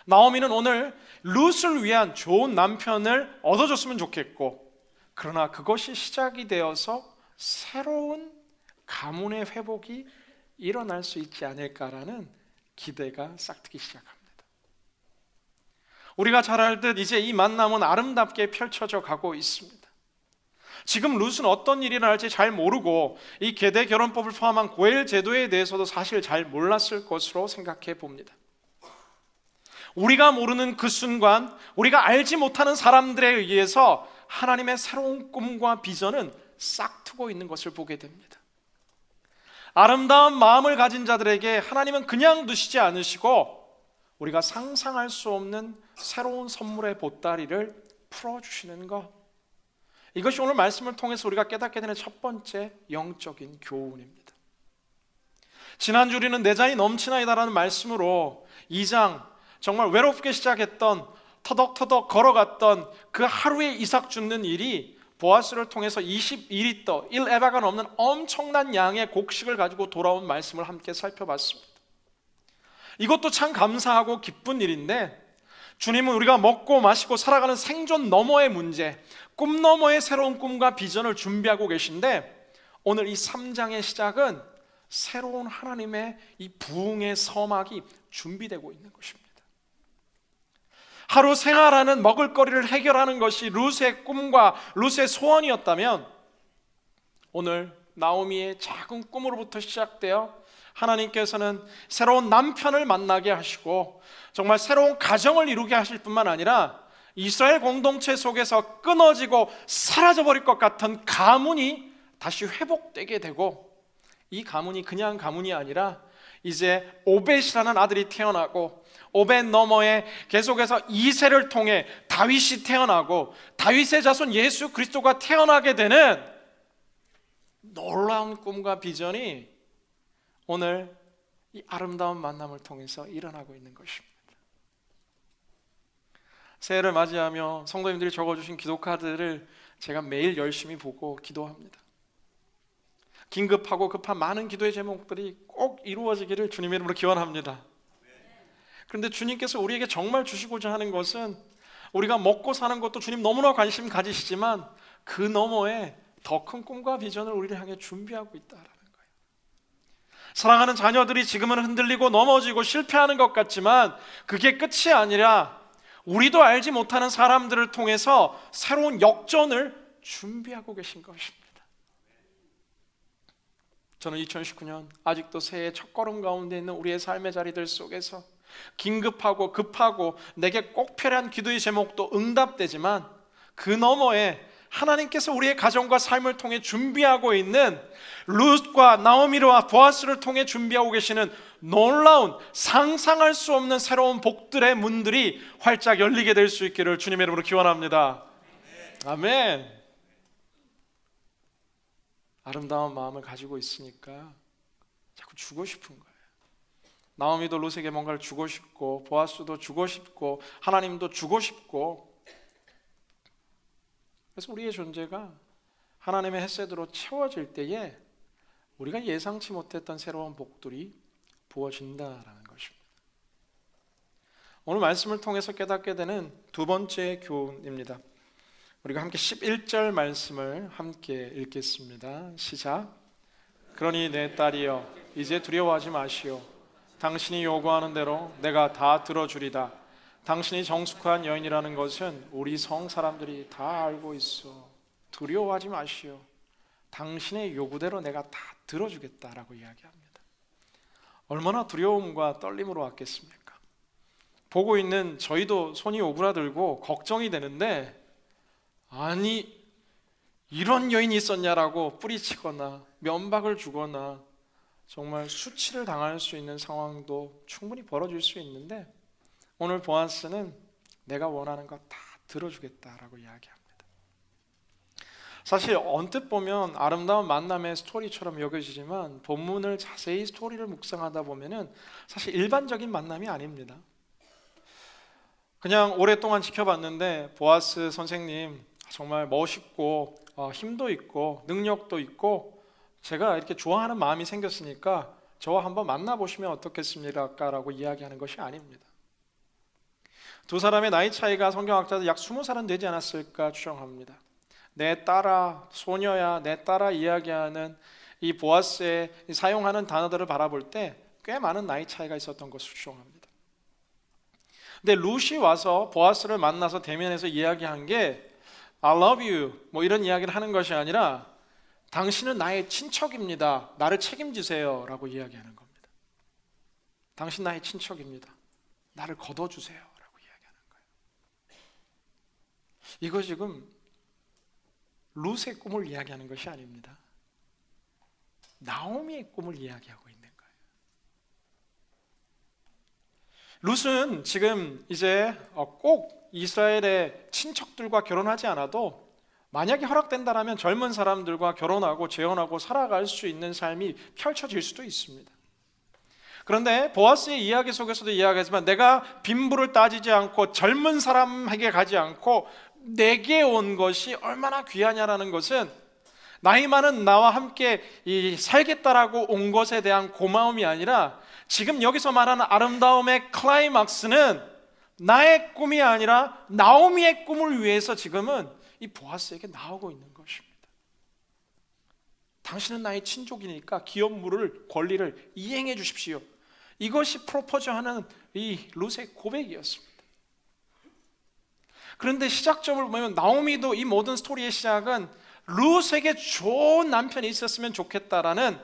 나오미는 오늘 룻을 위한 좋은 남편을 얻어줬으면 좋겠고, 그러나 그것이 시작이 되어서 새로운 가문의 회복이 일어날 수 있지 않을까라는 기대가 싹트기 시작합니다. 우리가 잘 알듯 이제 이 만남은 아름답게 펼쳐져 가고 있습니다. 지금 룻은 어떤 일이 일어날지 잘 모르고 이 계대 결혼법을 포함한 고엘 제도에 대해서도 사실 잘 몰랐을 것으로 생각해 봅니다. 우리가 모르는 그 순간, 우리가 알지 못하는 사람들에 의해서 하나님의 새로운 꿈과 비전은 싹트고 있는 것을 보게 됩니다. 아름다운 마음을 가진 자들에게 하나님은 그냥 두시지 않으시고 우리가 상상할 수 없는 새로운 선물의 보따리를 풀어주시는 것, 이것이 오늘 말씀을 통해서 우리가 깨닫게 되는 첫 번째 영적인 교훈입니다. 지난주 우리는 내 잔이 넘치나이다라는 말씀으로 2장, 정말 외롭게 시작했던, 터덕터덕 걸어갔던 그 하루의 이삭 줍는 일이 보아스를 통해서 21리터 1에바가 넘는 엄청난 양의 곡식을 가지고 돌아온 말씀을 함께 살펴봤습니다. 이것도 참 감사하고 기쁜 일인데, 주님은 우리가 먹고 마시고 살아가는 생존 너머의 문제, 꿈 너머의 새로운 꿈과 비전을 준비하고 계신데, 오늘 이 3장의 시작은 새로운 하나님의 이 부흥의 서막이 준비되고 있는 것입니다. 하루 생활하는 먹을거리를 해결하는 것이 룻의 꿈과 룻의 소원이었다면, 오늘 나오미의 작은 꿈으로부터 시작되어 하나님께서는 새로운 남편을 만나게 하시고 정말 새로운 가정을 이루게 하실 뿐만 아니라 이스라엘 공동체 속에서 끊어지고 사라져버릴 것 같은 가문이 다시 회복되게 되고, 이 가문이 그냥 가문이 아니라 이제 오벳이라는 아들이 태어나고, 오벳 너머에 계속해서 이새를 통해 다윗이 태어나고, 다윗의 자손 예수 그리스도가 태어나게 되는 놀라운 꿈과 비전이 오늘 이 아름다운 만남을 통해서 일어나고 있는 것입니다. 새해를 맞이하며 성도님들이 적어주신 기도카드를 제가 매일 열심히 보고 기도합니다. 긴급하고 급한 많은 기도의 제목들이 꼭 이루어지기를 주님의 이름으로 기원합니다. 그런데 주님께서 우리에게 정말 주시고자 하는 것은, 우리가 먹고 사는 것도 주님 너무나 관심 가지시지만 그 너머에 더 큰 꿈과 비전을 우리를 향해 준비하고 있다라는 거예요. 사랑하는 자녀들이 지금은 흔들리고 넘어지고 실패하는 것 같지만 그게 끝이 아니라 우리도 알지 못하는 사람들을 통해서 새로운 역전을 준비하고 계신 것입니다. 저는 2019년 아직도 새해의 첫걸음 가운데 있는 우리의 삶의 자리들 속에서 긴급하고 급하고 내게 꼭 필요한 기도의 제목도 응답되지만 그 너머에 하나님께서 우리의 가정과 삶을 통해 준비하고 있는 룻과 나오미와 보아스를 통해 준비하고 계시는 놀라운, 상상할 수 없는 새로운 복들의 문들이 활짝 열리게 될 수 있기를 주님의 이름으로 기원합니다. 아멘. 아름다운 마음을 가지고 있으니까 자꾸 주고 싶은 거예요. 나오미도 룻에게 뭔가를 주고 싶고, 보아스도 주고 싶고, 하나님도 주고 싶고, 그래서 우리의 존재가 하나님의 햇새로 채워질 때에 우리가 예상치 못했던 새로운 복들이 부어진다라는 것입니다. 오늘 말씀을 통해서 깨닫게 되는 두 번째 교훈입니다. 우리가 함께 11절 말씀을 함께 읽겠습니다. 시작. 그러니 내 딸이여 이제 두려워하지 마시오. 당신이 요구하는 대로 내가 다 들어주리다. 당신이 정숙한 여인이라는 것은 우리 성 사람들이 다 알고 있어. 두려워하지 마시오. 당신의 요구대로 내가 다 들어주겠다라고 이야기합니다. 얼마나 두려움과 떨림으로 왔겠습니까? 보고 있는 저희도 손이 오그라들고 걱정이 되는데, 아니 이런 여인이 있었냐라고 뿌리치거나 면박을 주거나 정말 수치를 당할 수 있는 상황도 충분히 벌어질 수 있는데, 오늘 보아스는 내가 원하는 거 다 들어주겠다라고 이야기합니다. 사실 언뜻 보면 아름다운 만남의 스토리처럼 여겨지지만 본문을 자세히 스토리를 묵상하다 보면은 사실 일반적인 만남이 아닙니다. 그냥 오랫동안 지켜봤는데 보아스 선생님 정말 멋있고 힘도 있고 능력도 있고 제가 이렇게 좋아하는 마음이 생겼으니까 저와 한번 만나보시면 어떻겠습니까? 라고 이야기하는 것이 아닙니다. 두 사람의 나이 차이가 성경학자들 약 20살은 되지 않았을까 추정합니다. 내 딸아, 소녀야, 내 딸아 이야기하는 이 보아스의 사용하는 단어들을 바라볼 때 꽤 많은 나이 차이가 있었던 것으로 추정합니다. 근데 룻이 와서 보아스를 만나서 대면해서 이야기한 게 I love you 뭐 이런 이야기를 하는 것이 아니라 당신은 나의 친척입니다. 나를 책임지세요 라고 이야기하는 겁니다. 당신 나의 친척입니다. 나를 걷어주세요 라고 이야기하는 거예요. 이거 지금 룻의 꿈을 이야기하는 것이 아닙니다. 나오미의 꿈을 이야기하고 있는 거예요. 룻은 지금 이제 꼭 이스라엘의 친척들과 결혼하지 않아도 만약에 허락된다면 젊은 사람들과 결혼하고 재혼하고 살아갈 수 있는 삶이 펼쳐질 수도 있습니다. 그런데 보아스의 이야기 속에서도 이야기하지만 내가 빈부를 따지지 않고 젊은 사람에게 가지 않고 내게 온 것이 얼마나 귀하냐라는 것은 나이 많은 나와 함께 살겠다라고 온 것에 대한 고마움이 아니라 지금 여기서 말하는 아름다움의 클라이막스는 나의 꿈이 아니라 나오미의 꿈을 위해서 지금은 이 보아스에게 나오고 있는 것입니다. 당신은 나의 친족이니까 기업물을 권리를 이행해 주십시오. 이것이 프로포즈하는 이 룻의 고백이었습니다. 그런데 시작점을 보면 나오미도 이 모든 스토리의 시작은 룻에게 좋은 남편이 있었으면 좋겠다라는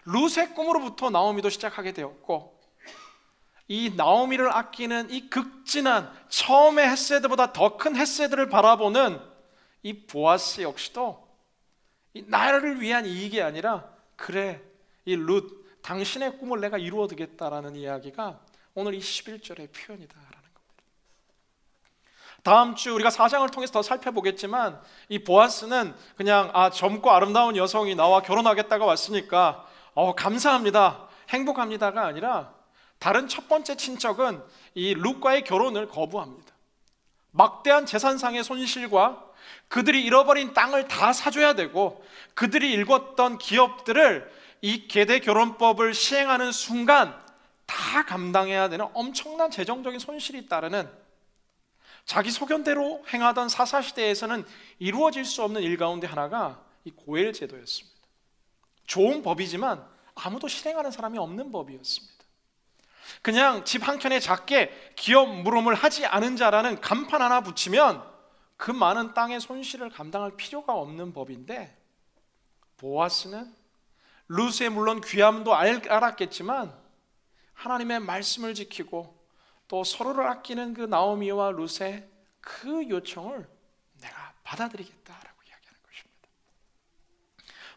룻의 꿈으로부터 나오미도 시작하게 되었고, 이 나오미를 아끼는 이 극진한 처음의 헤세드보다 더 큰 헤세드를 바라보는 이 보아스 역시도 이 나를 위한 이익이 아니라 그래 이 룻 당신의 꿈을 내가 이루어 두겠다라는 이야기가 오늘 이 11절의 표현이다라는 겁니다. 다음 주 우리가 4장을 통해서 더 살펴보겠지만 이 보아스는 그냥 젊고 아름다운 여성이 나와 결혼하겠다고 왔으니까 감사합니다, 행복합니다가 아니라 다른 첫 번째 친척은 이 룻과의 결혼을 거부합니다. 막대한 재산상의 손실과 그들이 잃어버린 땅을 다 사줘야 되고 그들이 일궜던 기업들을 이 계대 결혼법을 시행하는 순간 다 감당해야 되는 엄청난 재정적인 손실이 따르는 자기 소견대로 행하던 사사시대에서는 이루어질 수 없는 일 가운데 하나가 이 고엘 제도였습니다. 좋은 법이지만 아무도 실행하는 사람이 없는 법이었습니다. 그냥 집 한켠에 작게 기업 물음을 하지 않은 자라는 간판 하나 붙이면 그 많은 땅의 손실을 감당할 필요가 없는 법인데, 보아스는 룻의 물론 귀함도 알았겠지만 하나님의 말씀을 지키고 또 서로를 아끼는 그 나오미와 룻의 그 요청을 내가 받아들이겠다라고 이야기하는 것입니다.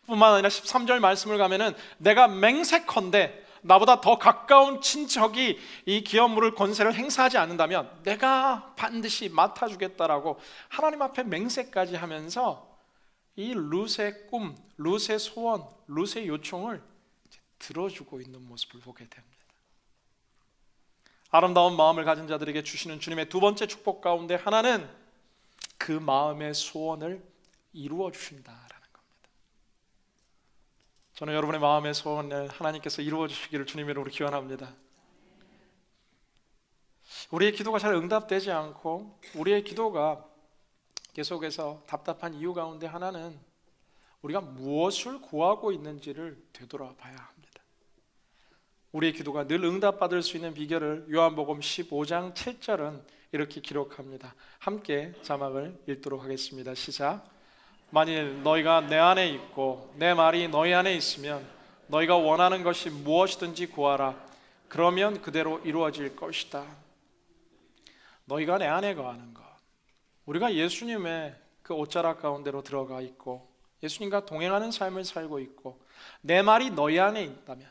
뿐만 아니라 13절 말씀을 가면은 내가 맹세컨대 나보다 더 가까운 친척이 이 기업물을 권세를 행사하지 않는다면 내가 반드시 맡아주겠다라고 하나님 앞에 맹세까지 하면서 이 룻의 꿈, 룻의 소원, 룻의 요청을 들어주고 있는 모습을 보게 됩니다. 아름다운 마음을 가진 자들에게 주시는 주님의 두 번째 축복 가운데 하나는 그 마음의 소원을 이루어 주신다라는 겁니다. 저는 여러분의 마음의 소원을 하나님께서 이루어 주시기를 주님의 이름으로 기원합니다. 우리의 기도가 잘 응답되지 않고 우리의 기도가 계속해서 답답한 이유 가운데 하나는 우리가 무엇을 구하고 있는지를 되돌아봐야 합니다. 우리의 기도가 늘 응답받을 수 있는 비결을 요한복음 15장 7절은 이렇게 기록합니다. 함께 자막을 읽도록 하겠습니다. 시작. 만일 너희가 내 안에 있고 내 말이 너희 안에 있으면 너희가 원하는 것이 무엇이든지 구하라. 그러면 그대로 이루어질 것이다. 너희가 내 안에 거하는 것, 우리가 예수님의 그 옷자락 가운데로 들어가 있고 예수님과 동행하는 삶을 살고 있고 내 말이 너희 안에 있다면,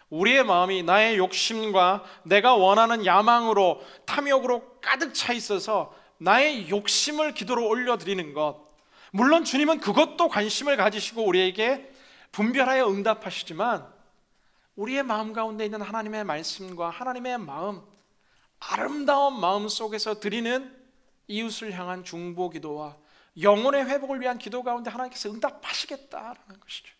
우리의 마음이 나의 욕심과 내가 원하는 야망으로 탐욕으로 가득 차 있어서 나의 욕심을 기도로 올려드리는 것, 물론 주님은 그것도 관심을 가지시고 우리에게 분별하여 응답하시지만 우리의 마음 가운데 있는 하나님의 말씀과 하나님의 마음, 아름다운 마음 속에서 드리는 이웃을 향한 중보 기도와 영혼의 회복을 위한 기도 가운데 하나님께서 응답하시겠다라는 것이죠.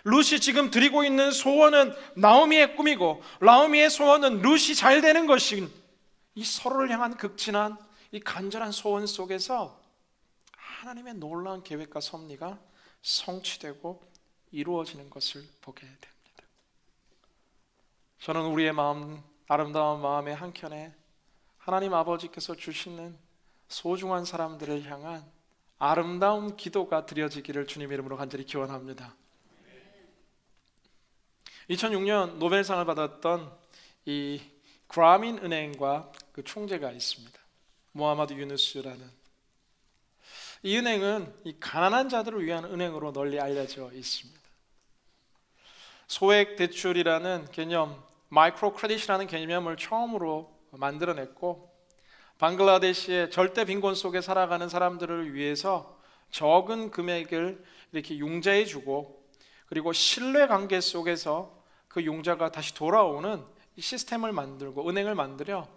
룻이 지금 드리고 있는 소원은 나오미의 꿈이고 나오미의 소원은 룻이 잘 되는 것인, 이 서로를 향한 극진한 이 간절한 소원 속에서 하나님의 놀라운 계획과 섭리가 성취되고 이루어지는 것을 보게 됩니다. 저는 우리의 마음, 아름다운 마음의 한켠에 하나님 아버지께서 주시는 소중한 사람들을 향한 아름다운 기도가 드려지기를 주님의 이름으로 간절히 기원합니다. 2006년 노벨상을 받았던 이 그라민 은행과 그 총재가 있습니다. 모하마드 유누스라는. 이 은행은 이 가난한 자들을 위한 은행으로 널리 알려져 있습니다. 소액 대출이라는 개념, 마이크로 크레딧이라는 개념을 처음으로 만들어냈고, 방글라데시의 절대 빈곤 속에 살아가는 사람들을 위해서 적은 금액을 이렇게 융자해 주고, 그리고 신뢰 관계 속에서 그 융자가 다시 돌아오는 이 시스템을 만들고 은행을 만들어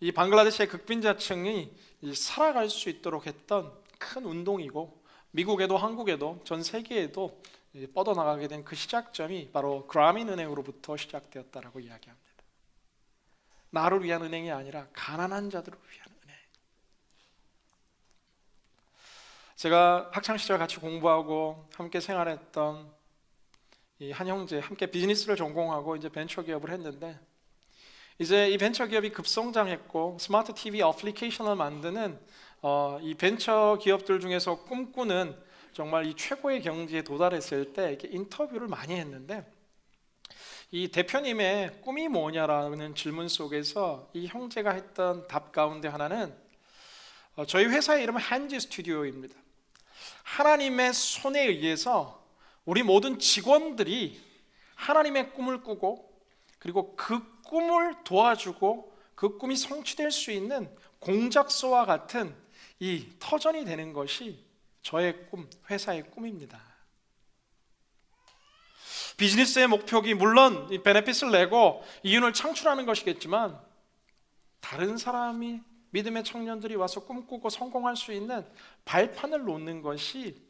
이 방글라데시의 극빈자층이 살아갈 수 있도록 했던 큰 운동이고, 미국에도 한국에도 전 세계에도 뻗어나가게 된 그 시작점이 바로 그라민 은행으로부터 시작되었다라고 이야기합니다. 나를 위한 은행이 아니라 가난한 자들을 위한 은행. 제가 학창시절 같이 공부하고 함께 생활했던 이 한 형제, 함께 비즈니스를 전공하고 이제 벤처기업을 했는데, 이제 이 벤처기업이 급성장했고 스마트 TV 어플리케이션을 만드는 이 벤처기업들 중에서 꿈꾸는 정말 이 최고의 경지에 도달했을 때 이렇게 인터뷰를 많이 했는데, 이 대표님의 꿈이 뭐냐라는 질문 속에서 이 형제가 했던 답 가운데 하나는 저희 회사의 이름은 한지 스튜디오입니다. 하나님의 손에 의해서 우리 모든 직원들이 하나님의 꿈을 꾸고, 그리고 그 꿈을 도와주고 그 꿈이 성취될 수 있는 공작소와 같은 이 터전이 되는 것이 저의 꿈, 회사의 꿈입니다. 비즈니스의 목표가 물론 이 베네핏을 내고 이윤을 창출하는 것이겠지만, 다른 사람이, 믿음의 청년들이 와서 꿈꾸고 성공할 수 있는 발판을 놓는 것이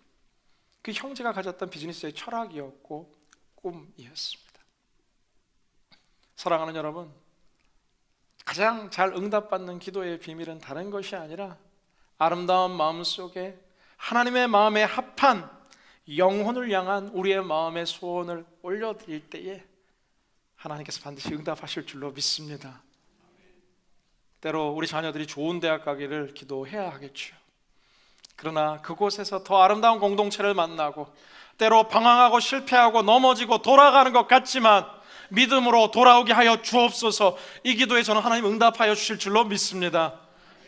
그 형제가 가졌던 비즈니스의 철학이었고 꿈이었습니다. 사랑하는 여러분, 가장 잘 응답받는 기도의 비밀은 다른 것이 아니라 아름다운 마음 속에 하나님의 마음에 합한 영혼을 향한 우리의 마음의 소원을 올려드릴 때에 하나님께서 반드시 응답하실 줄로 믿습니다. 때로 우리 자녀들이 좋은 대학 가기를 기도해야 하겠죠. 그러나 그곳에서 더 아름다운 공동체를 만나고, 때로 방황하고 실패하고 넘어지고 돌아가는 것 같지만 믿음으로 돌아오게 하여 주옵소서. 이 기도에 저는 하나님 응답하여 주실 줄로 믿습니다.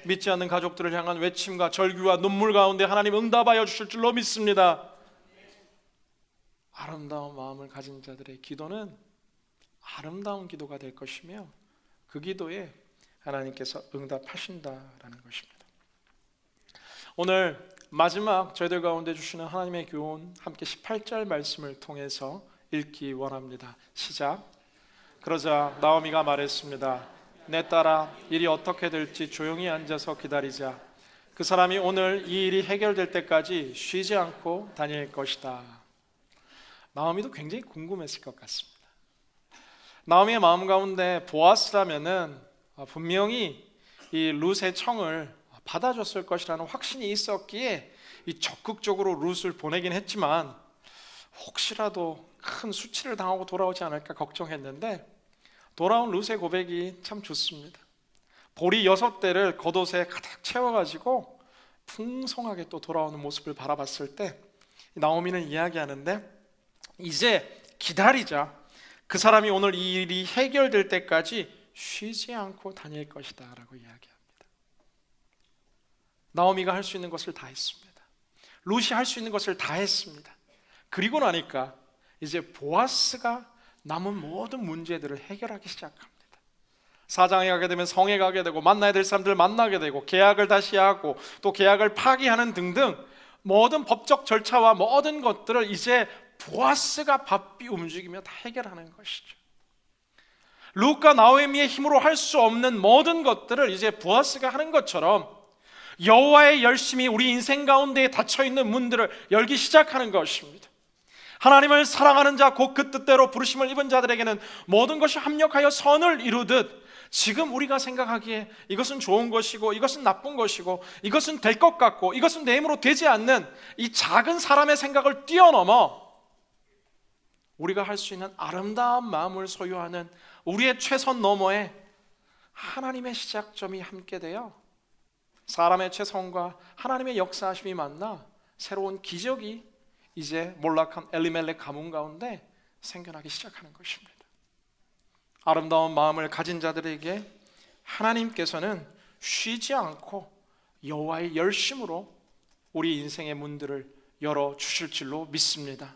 믿지 않는 가족들을 향한 외침과 절규와 눈물 가운데 하나님 응답하여 주실 줄로 믿습니다. 아름다운 마음을 가진 자들의 기도는 아름다운 기도가 될 것이며, 그 기도에 하나님께서 응답하신다라는 것입니다. 오늘 마지막 저희들 가운데 주시는 하나님의 교훈, 함께 18절 말씀을 통해서 읽기 원합니다. 시작. 그러자 나오미가 말했습니다. 내 딸아, 일이 어떻게 될지 조용히 앉아서 기다리자. 그 사람이 오늘 이 일이 해결될 때까지 쉬지 않고 다닐 것이다. 나오미도 굉장히 궁금했을 것 같습니다. 나오미의 마음 가운데 보아스라면은 분명히 이 룻의 청을 받아줬을 것이라는 확신이 있었기에 이 적극적으로 룻을 보내긴 했지만, 혹시라도 큰 수치를 당하고 돌아오지 않을까 걱정했는데, 돌아온 룻의 고백이 참 좋습니다. 보리 6대를 겉옷에 가득 채워가지고 풍성하게 또 돌아오는 모습을 바라봤을 때 나오미는 이야기하는데, 이제 기다리자. 그 사람이 오늘 이 일이 해결될 때까지 쉬지 않고 다닐 것이다 라고 이야기합니다. 나오미가 할 수 있는 것을 다 했습니다. 룻이 할 수 있는 것을 다 했습니다. 그리고 나니까 이제 보아스가 남은 모든 문제들을 해결하기 시작합니다. 사장에 가게 되면 성에 가게 되고 만나야 될 사람들을 만나게 되고 계약을 다시 하고 또 계약을 파기하는 등등 모든 법적 절차와 모든 것들을 이제 보아스가 바삐 움직이며 다 해결하는 것이죠. 룻과 나오미의 힘으로 할 수 없는 모든 것들을 이제 보아스가 하는 것처럼 여호와의 열심이 우리 인생 가운데에 닫혀있는 문들을 열기 시작하는 것입니다. 하나님을 사랑하는 자 곧 그 뜻대로 부르심을 입은 자들에게는 모든 것이 합력하여 선을 이루듯 지금 우리가 생각하기에 이것은 좋은 것이고 이것은 나쁜 것이고 이것은 될 것 같고 이것은 내 힘으로 되지 않는 이 작은 사람의 생각을 뛰어넘어 우리가 할 수 있는 아름다운 마음을 소유하는 우리의 최선 너머에 하나님의 시작점이 함께 되어 사람의 최선과 하나님의 역사하심이 만나 새로운 기적이 이제 몰락한 엘리멜렉 가문 가운데 생겨나기 시작하는 것입니다. 아름다운 마음을 가진 자들에게 하나님께서는 쉬지 않고 여호와의 열심으로 우리 인생의 문들을 열어주실 줄로 믿습니다.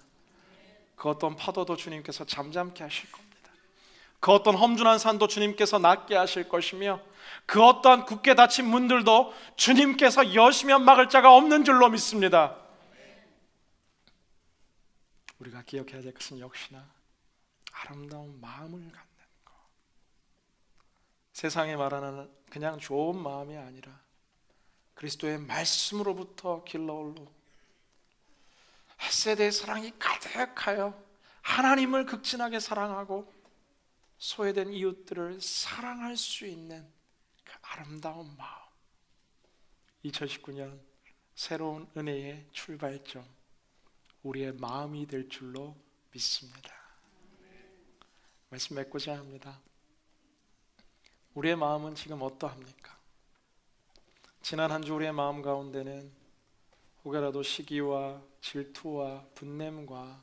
그 어떤 파도도 주님께서 잠잠케 하실 겁니다. 그 어떤 험준한 산도 주님께서 낫게 하실 것이며 그 어떠한 굳게 닫힌 문들도 주님께서 여시면 막을 자가 없는 줄로 믿습니다. 우리가 기억해야 될 것은 역시나 아름다운 마음을 갖는 것. 세상에 말하는 그냥 좋은 마음이 아니라 그리스도의 말씀으로부터 길러올로 헷세대의 사랑이 가득하여 하나님을 극진하게 사랑하고 소외된 이웃들을 사랑할 수 있는 그 아름다운 마음. 2019년 새로운 은혜의 출발점, 우리의 마음이 될 줄로 믿습니다. 말씀 맺고자 합니다. 우리의 마음은 지금 어떠합니까? 지난 한 주 우리의 마음 가운데는 혹여라도 시기와 질투와 분냄과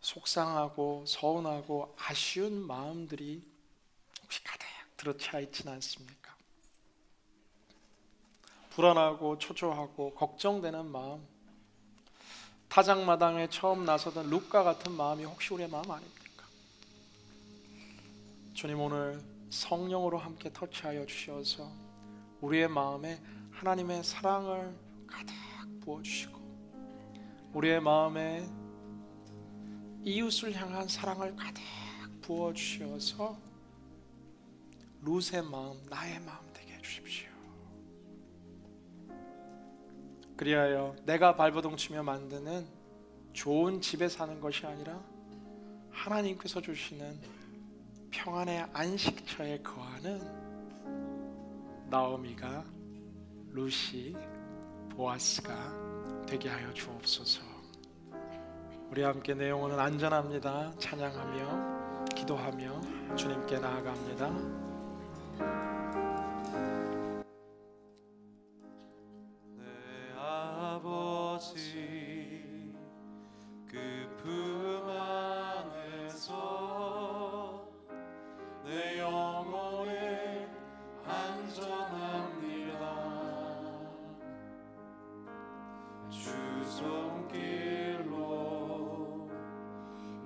속상하고 서운하고 아쉬운 마음들이 혹시 가득 들어차 있지는 않습니까? 불안하고 초조하고 걱정되는 마음, 타작마당에 처음 나서던 룻과 같은 마음이 혹시 우리의 마음 아닙니까? 주님, 오늘 성령으로 함께 터치하여 주셔서 우리의 마음에 하나님의 사랑을 가득 부어주시고 우리의 마음에 이웃을 향한 사랑을 가득 부어주셔서 룻의 마음, 나의 마음 되게 해주십시오. 그리하여 내가 발버둥 치며 만드는 좋은 집에 사는 것이 아니라 하나님께서 주시는 평안의 안식처에 거하는 나오미가, 룻이, 보아스가 되게 하여 주옵소서. 우리 함께 내 영혼은 안전합니다. 찬양하며 기도하며 주님께 나아갑니다. 내 아버지 그 품 안에서 내 영혼은 안전합니다. 주 손길로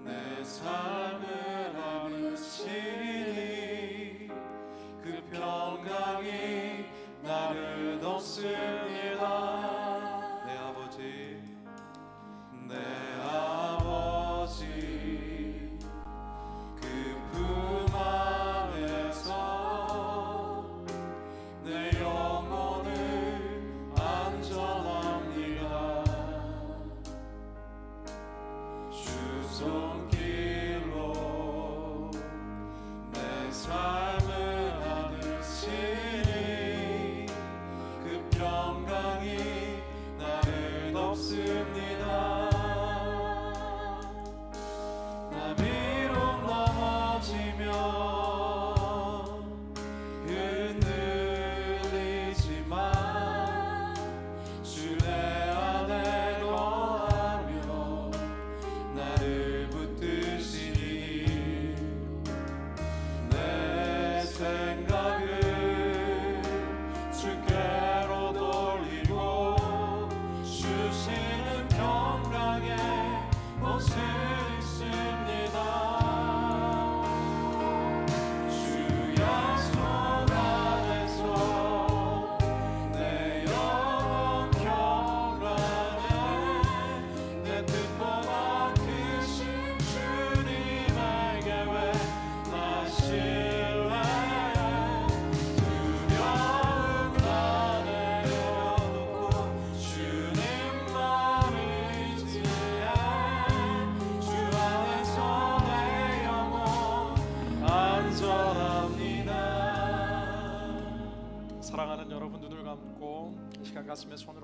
내 삶을 안으시니 그 평강이 나를 덮습니다. 내 아버지 그 품 안에서 내 영혼은 안전합니다. 주 손길로 내 삶을 안으시니 그 평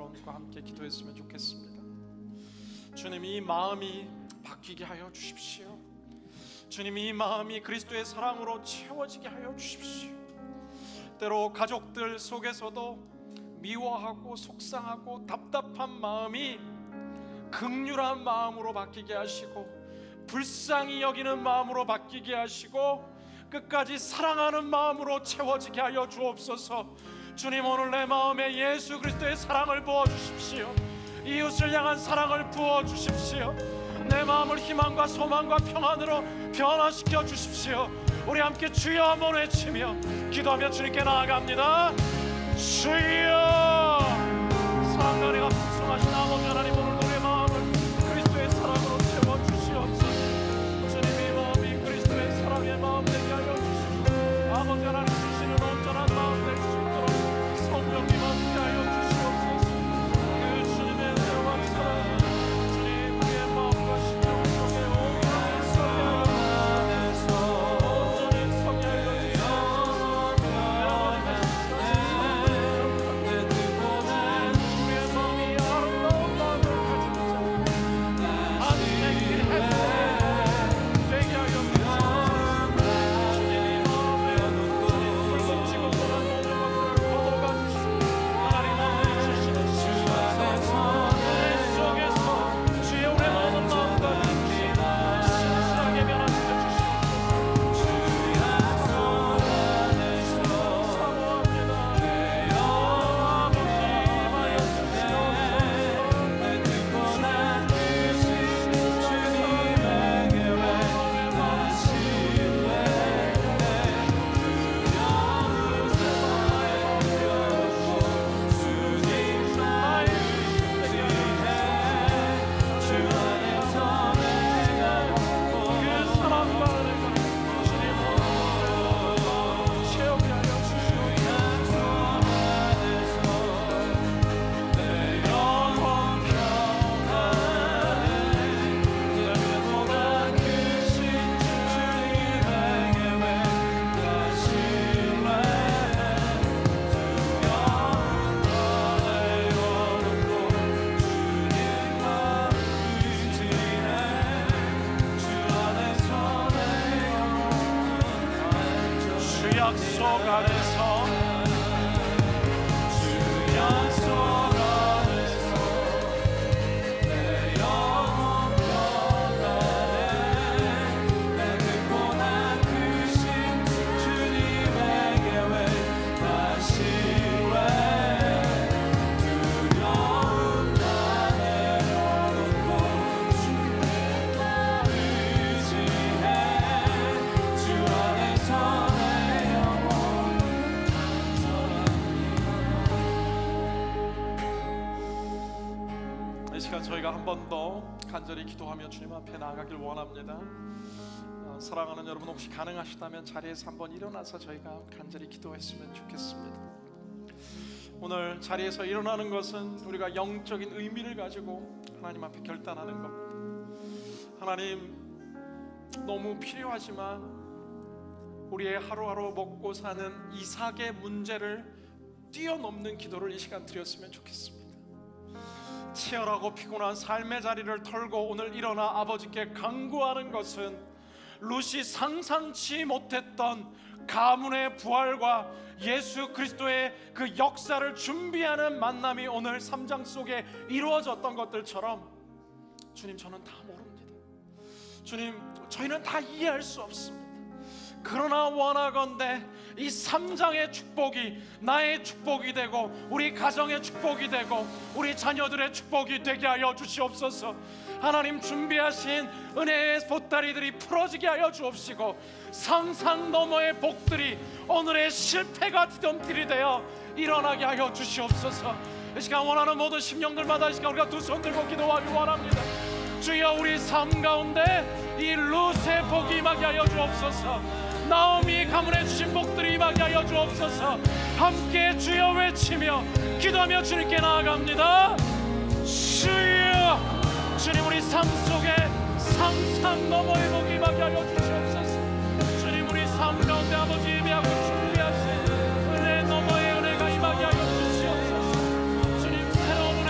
여러분과 함께 기도했으면 좋겠습니다. 주님, 이 마음이 바뀌게 하여 주십시오. 주님, 이 마음이 그리스도의 사랑으로 채워지게 하여 주십시오. 때로 가족들 속에서도 미워하고 속상하고 답답한 마음이 긍휼한 마음으로 바뀌게 하시고, 불쌍히 여기는 마음으로 바뀌게 하시고, 끝까지 사랑하는 마음으로 채워지게 하여 주옵소서. 주님, 오늘 내 마음에 예수 그리스도의 사랑을 부어주십시오. 이웃을 향한 사랑을 부어주십시오. 내 마음을 희망과 소망과 평안으로 변화시켜 주십시오. 우리 함께 주여 한번 외치며 기도하며 주님께 나아갑니다. 주여, 사랑과 풍성하신 아버지 하나님, 오늘도 내 마음을 그리스도의 사랑으로 채워주시옵소서. 주님의 마음이 그리스도의 사랑의 마음 되게 하여 주시고, 아버지 하나님 주시는 온전한 마음 될 수 있도록 성령님 함께 하여 주시옵소서. 그 주님의 대화 사랑, 주님 우리의 마음과 심령 속에 온전히 서게 하여 주시옵소서. 온전히 서게 하여 주시옵소서. 내 아버지의 우리의 마음이 아름다운 마음을 가진 자, 안식일 해서 되게 하여 주시옵소서. 주님이 마음에 붉은지고 떠난 모든 것들을 걷어가 주시고, 하나님 아버지 주시는 시간에서 내 속에서 주의 오래 많은 마음과 진실하게 변화시켜 주시옵소서. 사모합니다. 아버지 임하여 그 사랑과 은혜가 주님 오늘 채우게 하여 주시옵소서. 내 영혼 평안에 내보다 크신 주님에게 왜 신뢰해. 두려운 너의 영혼도 주님만 의지해. 주 안에서 내 영혼 주 약속 안에서 주 약속 안에서 내 영혼 평안해. 내 크고나 크신 주님에게 왜 신뢰해. 두려움 다 내려놓고 주님만 의지해. 주 안에서 내 영혼 안전합니다. 이 시간 저희가 한 번 더 간절히 기도하며 주님 앞에 나아가길 원합니다. 사랑하는 여러분, 혹시 가능하시다면 자리에서 한번 일어나서 저희가 간절히 기도했으면 좋겠습니다. 오늘 자리에서 일어나는 것은 우리가 영적인 의미를 가지고 하나님 앞에 결단하는 겁니다. 하나님, 너무 필요하지만 우리의 하루하루 먹고 사는 이삭의 문제를 뛰어넘는 기도를 이 시간 드렸으면 좋겠습니다. 치열하고 피곤한 삶의 자리를 털고 오늘 일어나 아버지께 간구하는 것은 룻이 상상치 못했던 가문의 부활과 예수 그리스도의 그 역사를 준비하는 만남이 오늘 3장 속에 이루어졌던 것들처럼, 주님, 저는 다 모릅니다. 주님, 저희는 다 이해할 수 없습니다. 그러나 원하건대 이 3장의 축복이 나의 축복이 되고 우리 가정의 축복이 되고 우리 자녀들의 축복이 되게 하여 주시옵소서. 하나님, 준비하신 은혜의 보따리들이 풀어지게 하여 주옵시고, 상상 너머의 복들이 오늘의 실패가 뒤dom길이 되어 일어나게 하여 주시옵소서. 이 시간 원하는 모든 심령들마다 이 시간 우리가 두 손 들고 기도하기 원합니다. 주여, 우리 삶 가운데 이 룻의 복이 임하게 하여 주옵소서. 나오미 가문에 주신 복들이 임하게 하여 주옵소서. 함께 주여 외치며 기도하며 주님께 나아갑니다. 주여, 주님, 우리 삶 속에 상상 너머의 복이 임하게 하여 주시옵소서. 주님, 우리 삶 가운데 아버지 예배하고 준비하신 은혜 너머의 은혜가 임하게 하여 주시옵소서. 주님, 새로운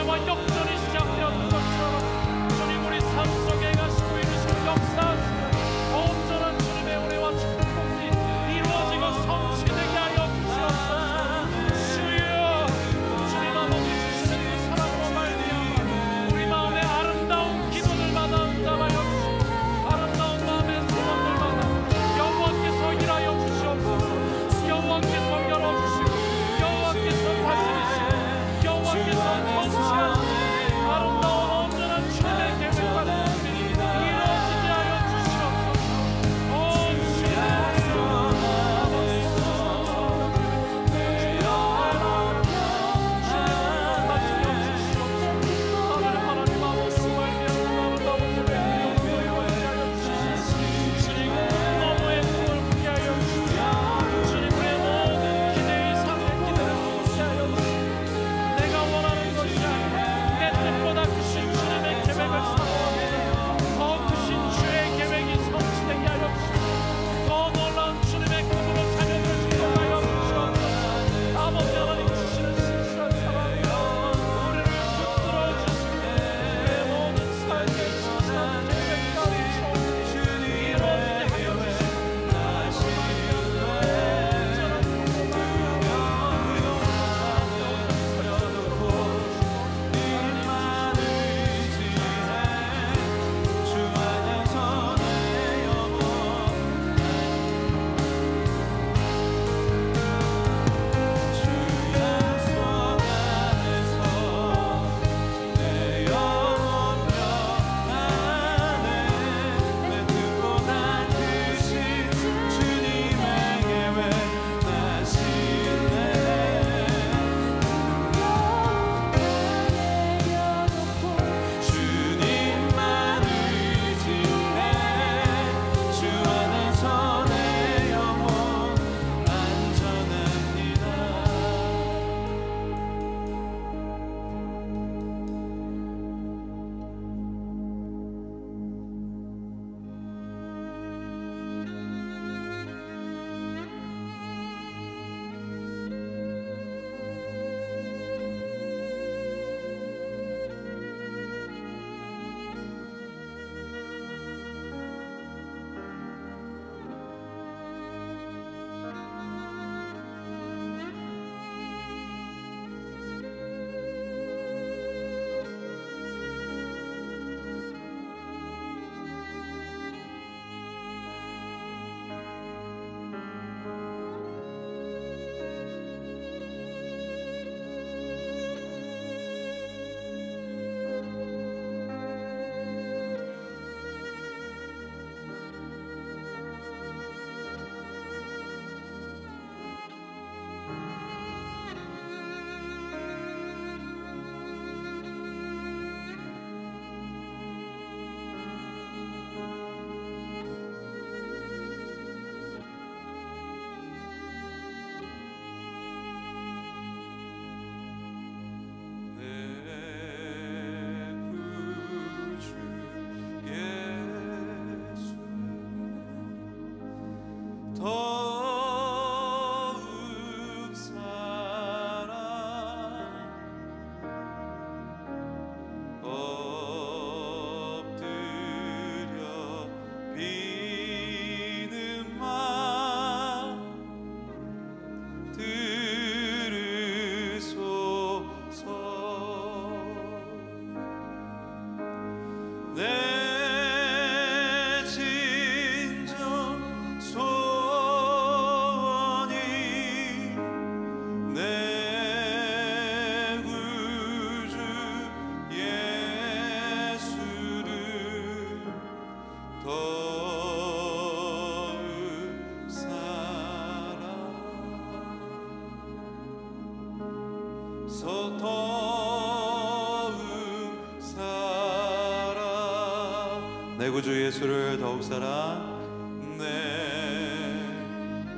내 구주 예수를 더욱 사랑 내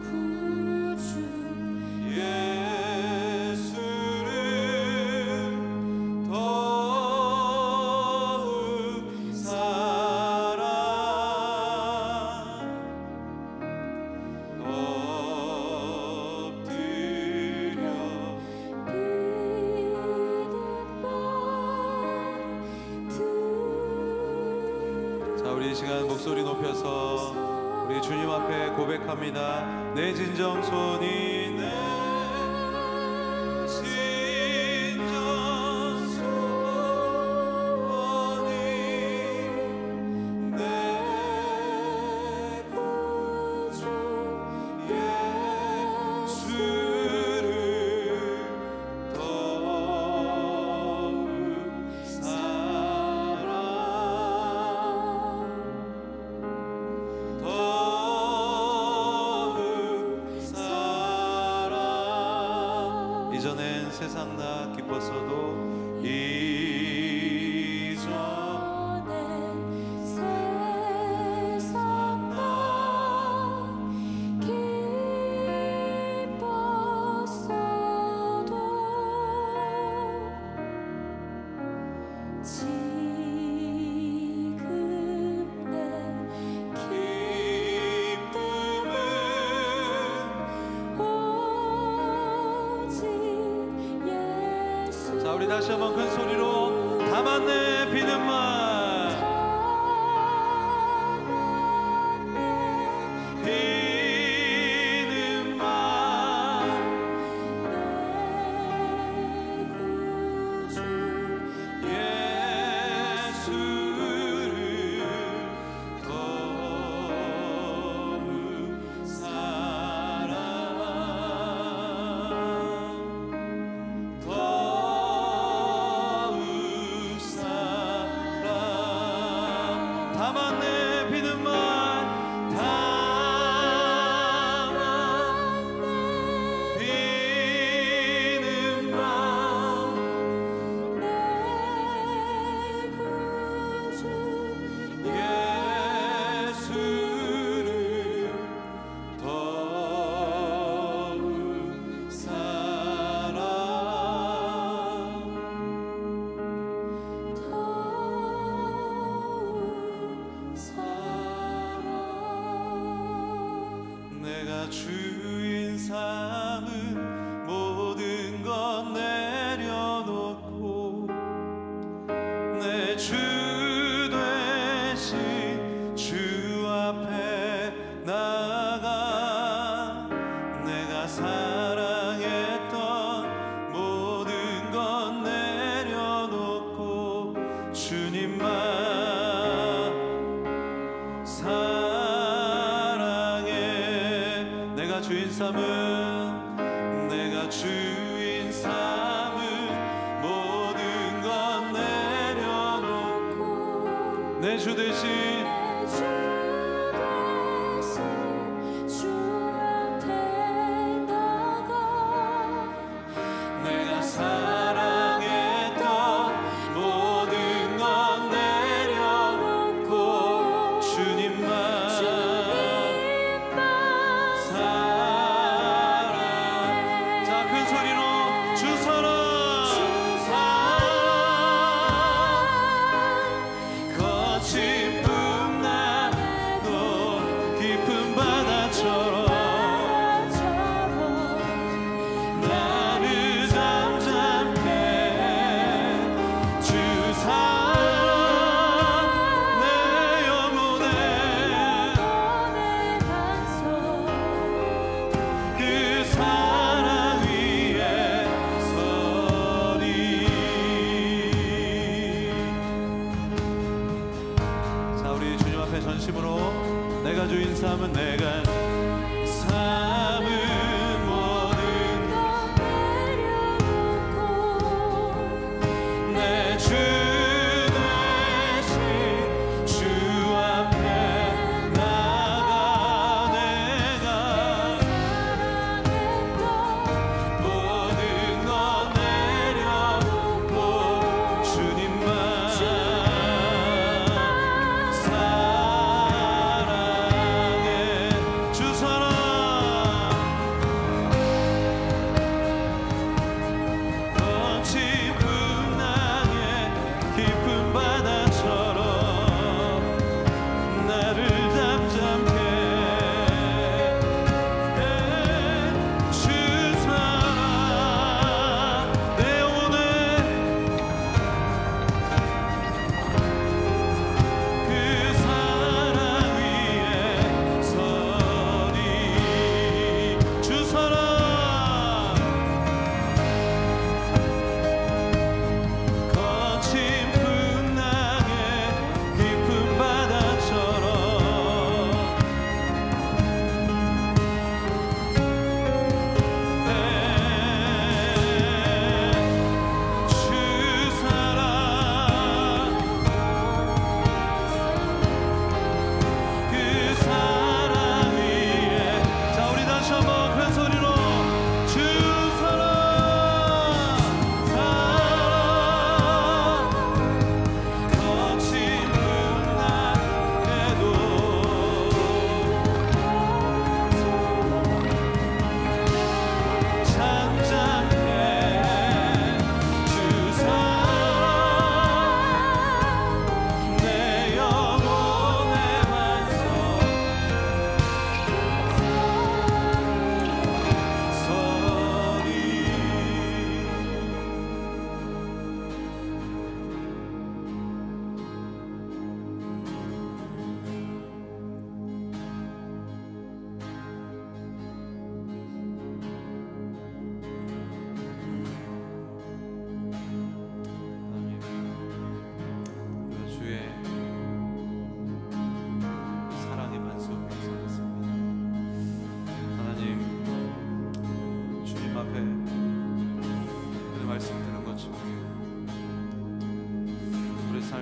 구주 예수를 더욱 사랑 엎드려 자, 우리 이 시간 목소리 높여서 우리 주님 앞에 고백합니다. 내 진정손이 내 진정손이 내 구주 예수를 더욱 세상 나 기뻤어도 이전에 세상 나 기뻤어도 지금 내 기쁨은 오직 예수. 자, 우리 다시 한번 큰 소리로 담았네 비는 말, 비는 말, 예수를 더욱 사랑, 더욱 사랑. 담았네 비는 말, 담았네 비는 말, 예수를 더욱 사랑, 내가 주인 삼은 모든 것 내려놓고 내 주 되신 주 앞에 나가 내가 사랑했던 모든 것 내려놓고 주님만 사랑해. 내가 주인 삼은, 내가 주인 삼은 모든 것 내려놓고 내 주 대신 주 앞에 나가 내가 사랑했던 모든 것 내려놓고 주님만 사랑. 자, 큰 소리로 주 사랑, 거친 풍랑도 깊은 바다처럼 나를 잠잠케 주 사랑 내 영혼에 그 사랑 위에 서리. 자, 우리 주님 앞에 전심으로 내가 주인 삼은, 내가 삼은 모든 내 주 대신 주 앞에 나가 내가 모든 것 내려놓고 주님만 사랑해. 주 사랑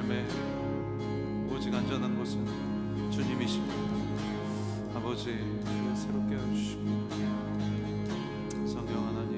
삶에 오직 안전한 곳은 주님이십니다. 아버지, 새롭게 해주시고 성령 하나님,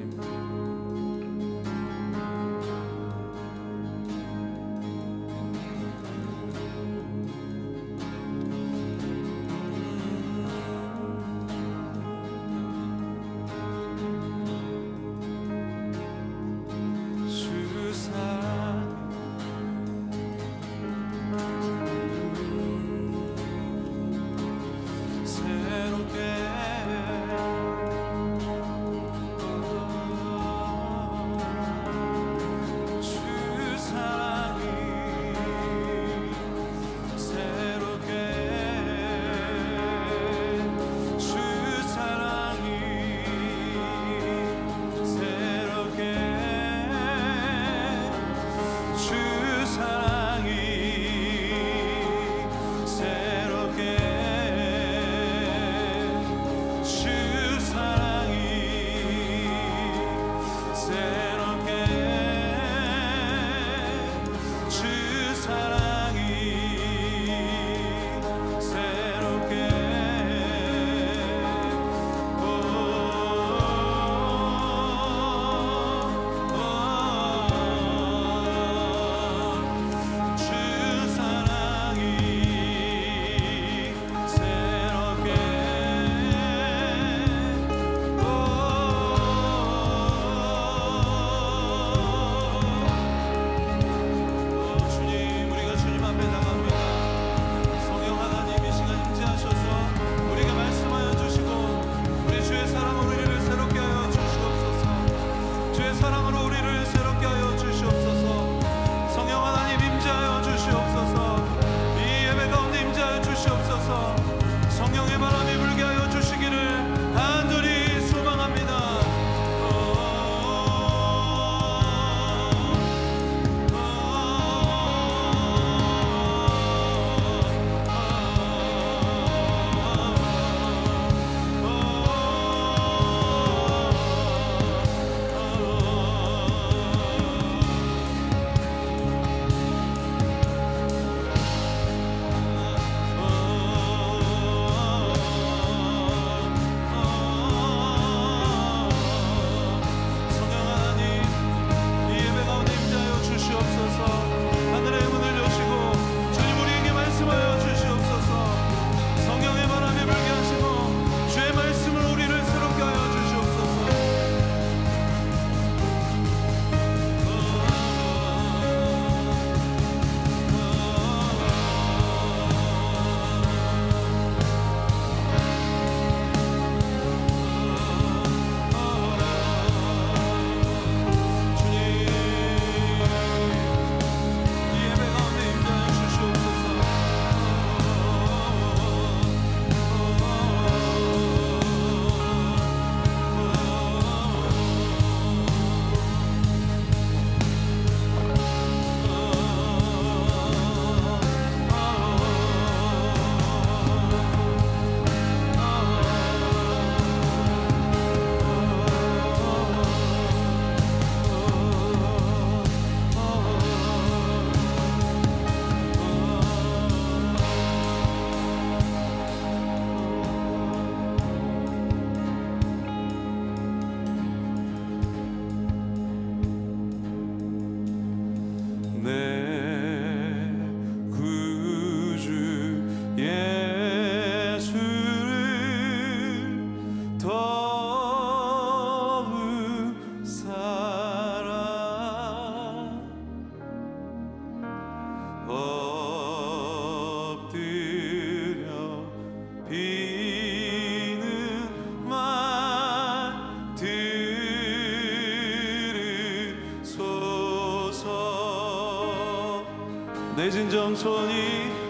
내 진정 소원이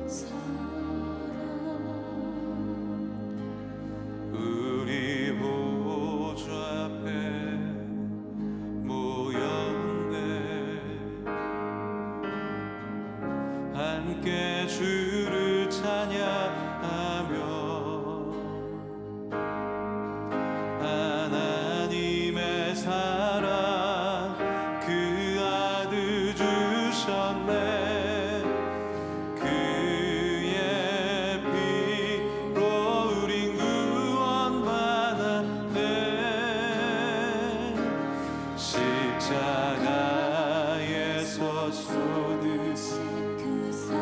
사 함께 주를 찬양하며 하나님의 사랑 그 아들 주셨네. 그의 피로 우린 구원받았네. 십자가에서 쏟으신 그 사랑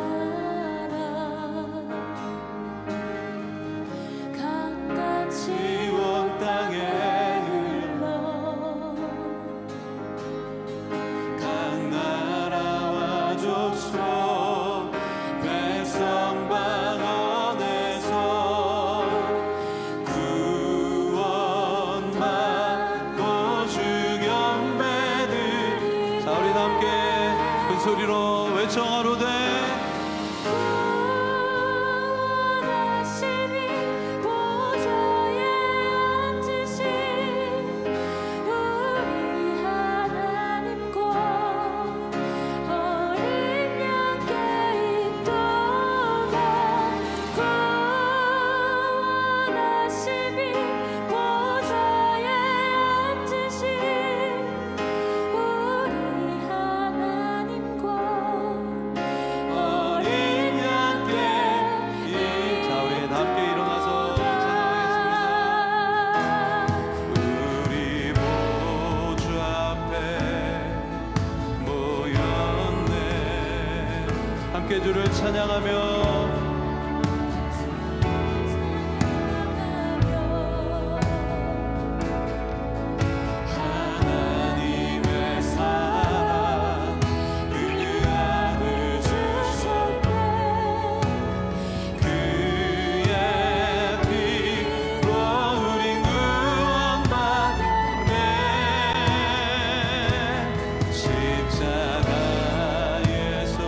강같이 온 땅에 흘러 각 나라와 족속 백성 방언에서 구원받고 주 경배들. 자, 우리 함께 큰 소리로 외쳐가로되 구원하시니 보좌에 앉으신 우리 하나님과 어린 양께 있도다. 구원하시니 보좌에 앉으신 우리 하나님과 어린 양께 자, 우리 함께 일어나서 찬양하겠습니다. 우리 보좌 앞에 모였네. 함께 주를 찬양하며 하나님의 사랑 그 아들 주셨네. 그의 피로 우린 구원받네. 십자가에서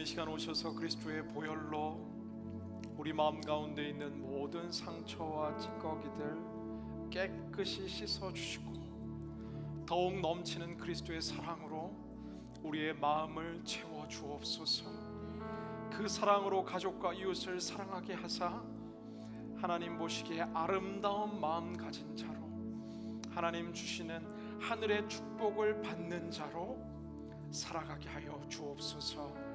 이 시간 오셔서 그리스도의 보혈로 우리 마음 가운데 있는 모든 상처와 찌꺼기들 깨끗이 씻어주시고 더욱 넘치는 그리스도의 사랑으로 우리의 마음을 채워 주옵소서. 그 사랑으로 가족과 이웃을 사랑하게 하사 하나님 보시기에 아름다운 마음 가진 자로, 하나님 주시는 하늘의 축복을 받는 자로 살아가게 하여 주옵소서.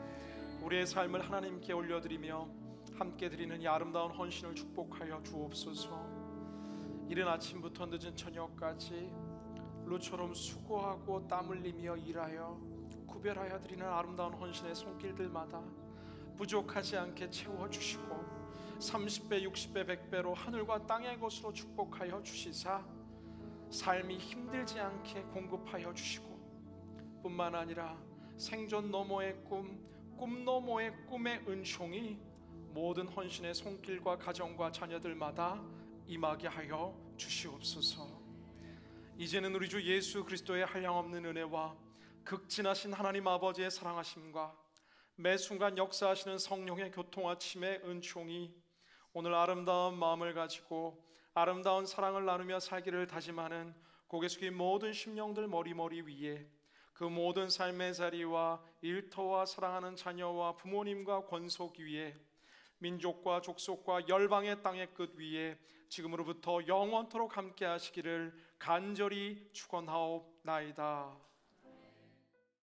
우리의 삶을 하나님께 올려드리며 함께 드리는 이 아름다운 헌신을 축복하여 주옵소서. 이른 아침부터 늦은 저녁까지 루처럼 수고하고 땀 흘리며 일하여 구별하여 드리는 아름다운 헌신의 손길들마다 부족하지 않게 채워주시고 30배, 60배, 100배로 하늘과 땅의 것으로 축복하여 주시사 삶이 힘들지 않게 공급하여 주시고 뿐만 아니라 생존 너머의 꿈, 꿈 너머의 꿈의 은총이 모든 헌신의 손길과 가정과 자녀들마다 임하게 하여 주시옵소서. 이제는 우리 주 예수 그리스도의 한량없는 은혜와 극진하신 하나님 아버지의 사랑하심과 매 순간 역사하시는 성령의 교통하심의 은총이 오늘 아름다운 마음을 가지고 아름다운 사랑을 나누며 살기를 다짐하는 고개 숙인 모든 심령들 머리머리 위에, 그 모든 삶의 자리와 일터와 사랑하는 자녀와 부모님과 권속 위에, 민족과 족속과 열방의 땅의 끝 위에 지금으로부터 영원토록 함께 하시기를 간절히 축원하옵나이다.